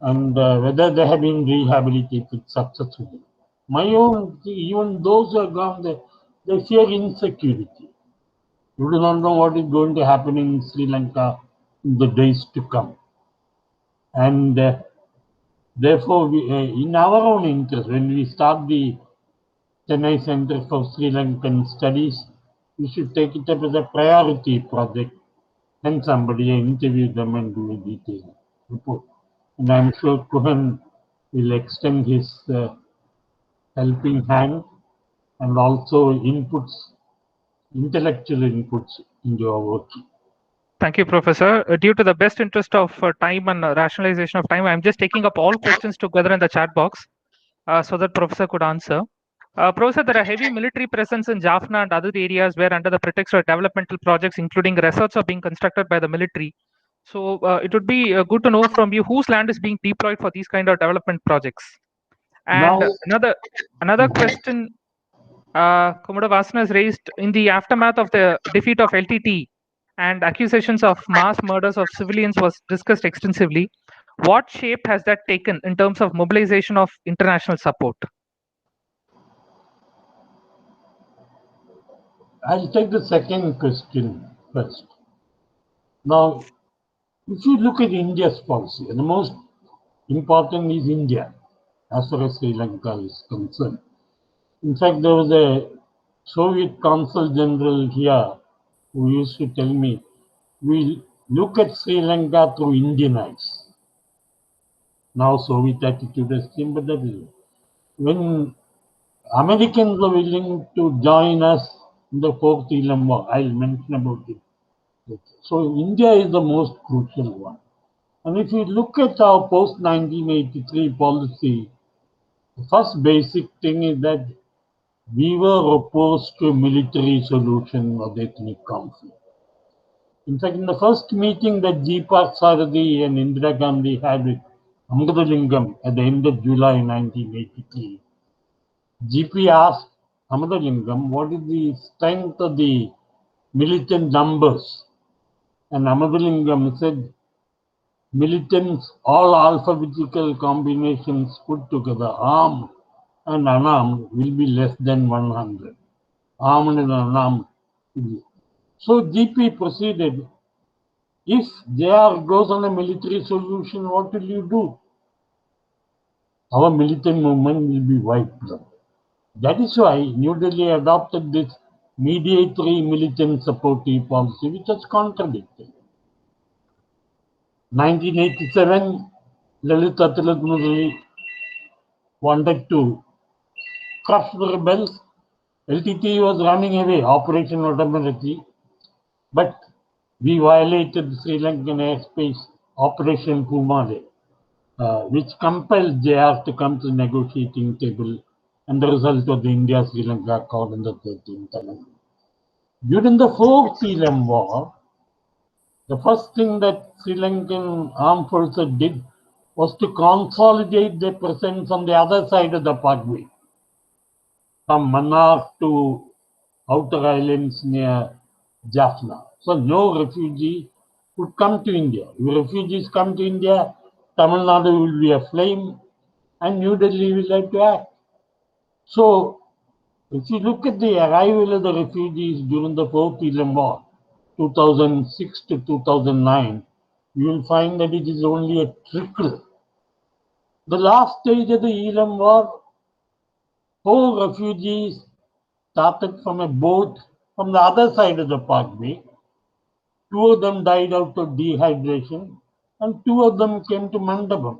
and whether they have been rehabilitated successfully. My own, even those who have gone there, they fear insecurity. You do not know what is going to happen in Sri Lanka in the days to come. And therefore, in our own interest, when we start the Chennai Center for Sri Lankan Studies, we should take it up as a priority project, and somebody interview them and do a detailed report. And I'm sure Kuhan will extend his helping hand and also intellectual inputs into our work. Thank you, Professor. Due to the best interest of time and rationalization of time, I'm just taking up all questions together in the chat box so that Professor could answer. Professor, there are heavy military presence in Jaffna and other areas where, under the pretext of developmental projects, including resorts, are being constructed by the military. So it would be good to know from you whose land is being deployed for these kind of development projects. And another question Komodo Vasana has raised: in the aftermath of the defeat of LTT and accusations of mass murders of civilians was discussed extensively. What shape has that taken in terms of mobilization of international support? I'll take the second question first. Now, if you look at India's policy, and the most important is India, as far as Sri Lanka is concerned. In fact, there was a Soviet consul general here who used to tell me, we look at Sri Lanka through Indian eyes. Now Soviet attitude has came, but that is when Americans are willing to join us in the fourth Elam War, I'll mention about it. So India is the most crucial one. And if you look at our post-1983 policy, the first basic thing is that we were opposed to a military solution of the ethnic conflict. In fact, in the first meeting that G. Sarathi and Indira Gandhi had with Amadalingam at the end of July 1983, GP asked Amadalingam what is the strength of the militant numbers. And Amadalingam said, militants, all alphabetical combinations put together, armed and unarmed, will be less than 100. Armed and unarmed. So GP proceeded, if JR goes on a military solution, what will you do? Our militant movement will be wiped out. That is why New Delhi adopted this mediatory militant supportive policy, which was contradicted. 1987, Lalita Tilak Murali wanted to crush the rebels. LTT was running away, Operation Automatically, but we violated Sri Lankan airspace, Operation Pumale, which compelled JR to come to the negotiating table, and the result was the India-Sri Lanka Accord in the 13th Amendment. During the fourth Elam War, the first thing that Sri Lankan armed forces did was to consolidate their presence on the other side of the Parkway, from Mannar to outer islands near Jaffna. So no refugee would come to India. If refugees come to India, Tamil Nadu will be aflame and New Delhi will have to act. So if you look at the arrival of the refugees during the fourth Elam War, 2006 to 2009, you will find that it is only a trickle. The last stage of the Elam War, 4 refugees started from a boat from the other side of the Parkway. 2 of them died out of dehydration, and 2 of them came to Mandapam.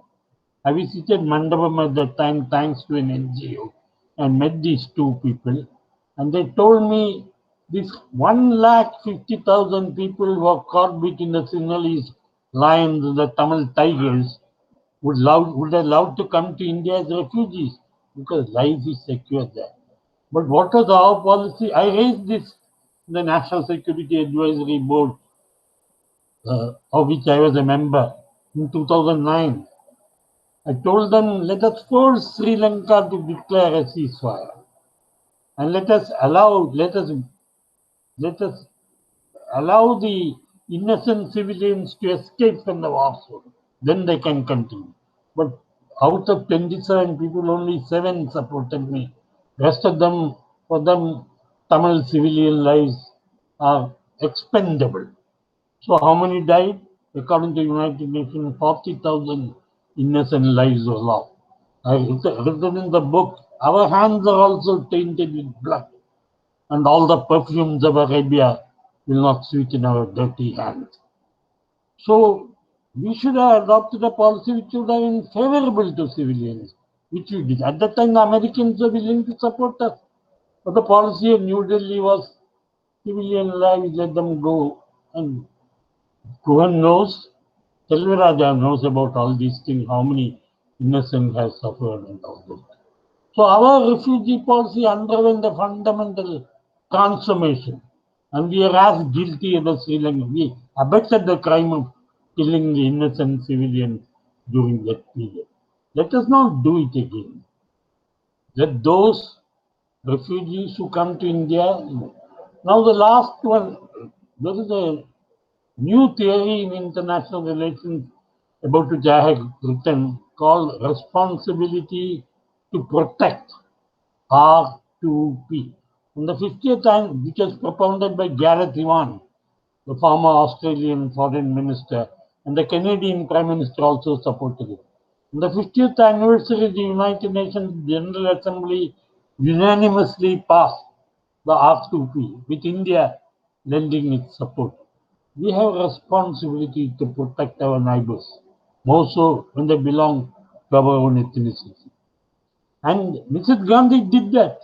I visited Mandapam at that time thanks to an NGO and met these 2 people, and they told me this 150,000 people were caught between the Sinhalese lions and the Tamil tigers would have loved to come to India as refugees because life is secure there. But what was our policy? I raised this in the National Security Advisory Board, of which I was a member in 2009. I told them, let us force Sri Lanka to declare a ceasefire, and let us allow the innocent civilians to escape from the war zone. Then they can continue. But out of 27 people, only 7 supported me. Rest of them, for them, Tamil civilian lives are expendable. So how many died? According to United Nations, 40,000 innocent lives were lost. I written in the book, our hands are also tainted with blood, and all the perfumes of Arabia will not sweeten our dirty hands. So we should have adopted a policy which would have been favorable to civilians, which we did. At that time, the Americans were willing to support us. But the policy of New Delhi was civilian lives, let them go. And Kuhan knows, Selvaraja knows about all these things, how many innocent have suffered and all that. So our refugee policy underwent a fundamental transformation. And we are as guilty as Sri Lanka. We abetted the crime of killing the innocent civilians during that period. Let us not do it again. Let those refugees who come to India. Now the last one, there is a new theory in international relations about which I have written called responsibility to protect, R2P. In the 50th time, which was propounded by Gareth Ewan, the former Australian foreign minister, and the Canadian prime minister also supported it. In the 50th anniversary, the United Nations General Assembly unanimously passed the R2P, with India lending its support. We have a responsibility to protect our neighbors, more so when they belong to our own ethnicity. And Mrs. Gandhi did that.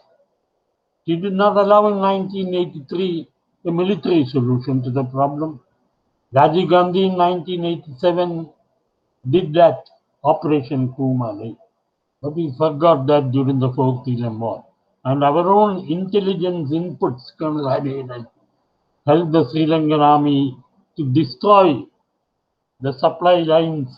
She did not allow in 1983 a military solution to the problem. Rajiv Gandhi in 1987 did that, Operation Kumale. But we forgot that during the Fourth Yemen War. And our own intelligence inputs, Colonel Hariharan, helped the Sri Lankan army to destroy the supply lines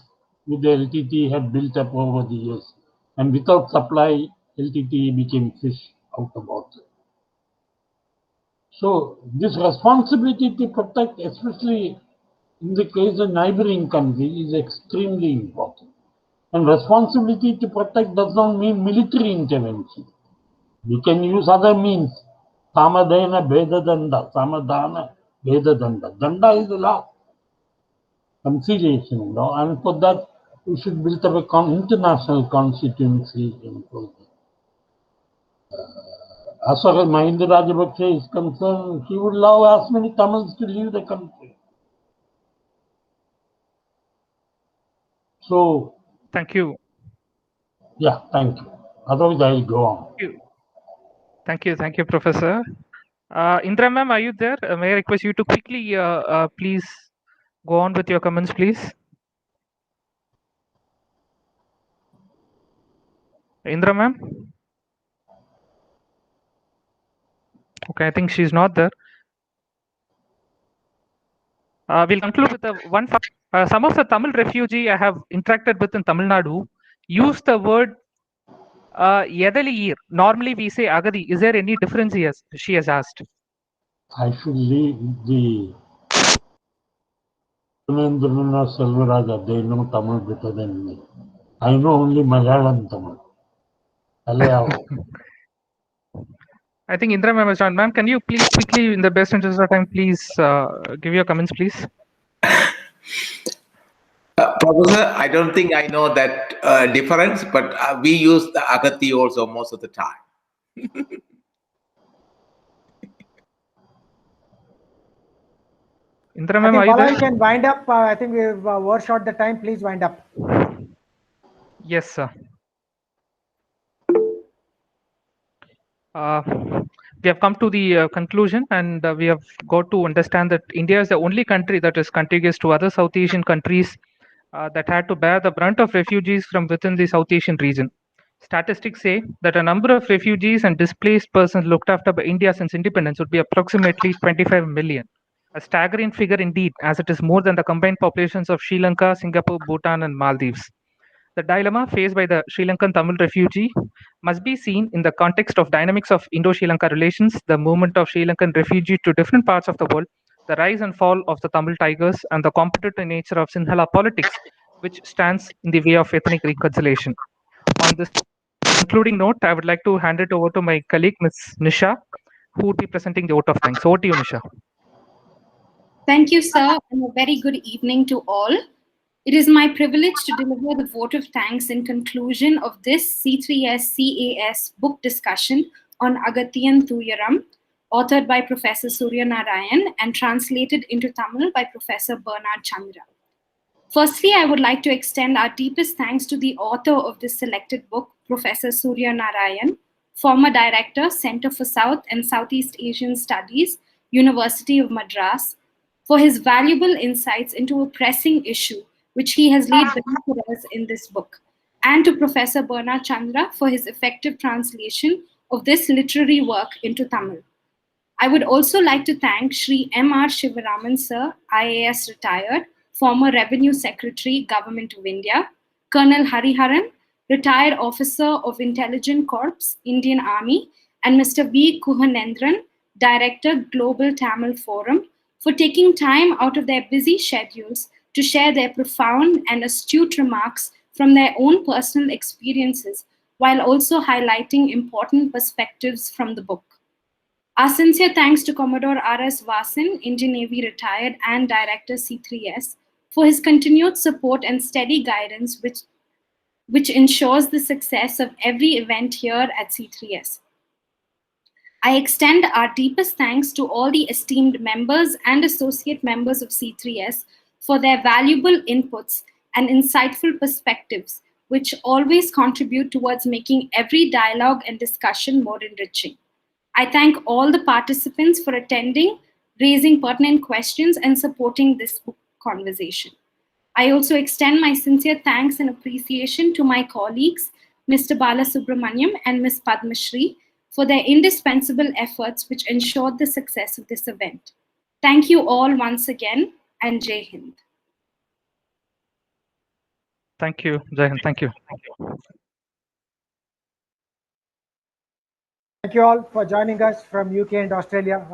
which the LTT had built up over the years. And without supply, LTT became fish out of water. So this responsibility to protect, especially in the case of neighboring country, is extremely important. And responsibility to protect does not mean military intervention. We can use other means. Samadana Bedadanda, Samadana Bedadanda. Danda is the law. Conciliation law. And for that, we should build up an international constituency in Kolkata. As far as Mahinda Rajapaksa is concerned, he would allow as many Tamils to leave the country. So, thank you. Yeah, thank you. Otherwise, I'll go on. Thank you, Professor. Indra ma'am, are you there? May I request you to quickly, please go on with your comments, please. Indra ma'am? Okay, I think she's not there. We'll conclude with the one fact. Some of the Tamil refugee I have interacted with in Tamil Nadu use the word Yedali. Normally we say Agadi. Is there any difference here? She has asked. I should leave the Kuhanendran or Selvaraja. They know Tamil better than me. I know only Malayalam Tamil. I think Indra ma'am has joined. Ma'am, can you please quickly, in the best interest of time, please give your comments, please? Professor, I don't think I know that difference, but we use the Agathi also most of the time. Indra ma'am, are you there? You can wind up. I think we've overshot the time. Please wind up. Yes, sir. We have come to the conclusion, and we have got to understand that India is the only country that is contiguous to other South Asian countries that had to bear the brunt of refugees from within the South Asian region. Statistics say that a number of refugees and displaced persons looked after by India since independence would be approximately 25 million. A staggering figure indeed, as it is more than the combined populations of Sri Lanka, Singapore, Bhutan, and Maldives. The dilemma faced by the Sri Lankan Tamil refugee must be seen in the context of dynamics of Indo-Sri Lanka relations, the movement of Sri Lankan refugees to different parts of the world, the rise and fall of the Tamil tigers, and the competitive nature of Sinhala politics, which stands in the way of ethnic reconciliation. On this concluding note, I would like to hand it over to my colleague, Ms. Nisha, who would be presenting the vote of thanks. Over to you, Nisha. Thank you, sir, and a very good evening to all. It is my privilege to deliver the vote of thanks in conclusion of this C3S CAS book discussion on Akathiyin Thuyaram, authored by Professor Suryanarayan and translated into Tamil by Professor Bernard Chandra. Firstly, I would like to extend our deepest thanks to the author of this selected book, Professor Suryanarayan, former Director, Center for South and Southeast Asian Studies, University of Madras, for his valuable insights into a pressing issue which he has laid bare for us in this book, and to Professor Bernard Chandra for his effective translation of this literary work into Tamil. I would also like to thank Shri MR Sivaraman, sir, IAS retired, former Revenue Secretary, Government of India, Colonel Hariharan, retired officer of Intelligence Corps, Indian Army, and Mr. V. Kuhanendran, Director, Global Tamil Forum, for taking time out of their busy schedules to share their profound and astute remarks from their own personal experiences, while also highlighting important perspectives from the book. Our sincere thanks to Commodore R.S. Vasan, Indian Navy retired and Director C3S, for his continued support and steady guidance, which ensures the success of every event here at C3S. I extend our deepest thanks to all the esteemed members and associate members of C3S for their valuable inputs and insightful perspectives, which always contribute towards making every dialogue and discussion more enriching. I thank all the participants for attending, raising pertinent questions, and supporting this book conversation. I also extend my sincere thanks and appreciation to my colleagues, Mr. Bala Subramaniam and Ms. Padma Shri, for their indispensable efforts which ensured the success of this event. Thank you all once again, and Jai Hind. Thank you, Jai Hind. Thank you. Thank you all for joining us from UK and Australia.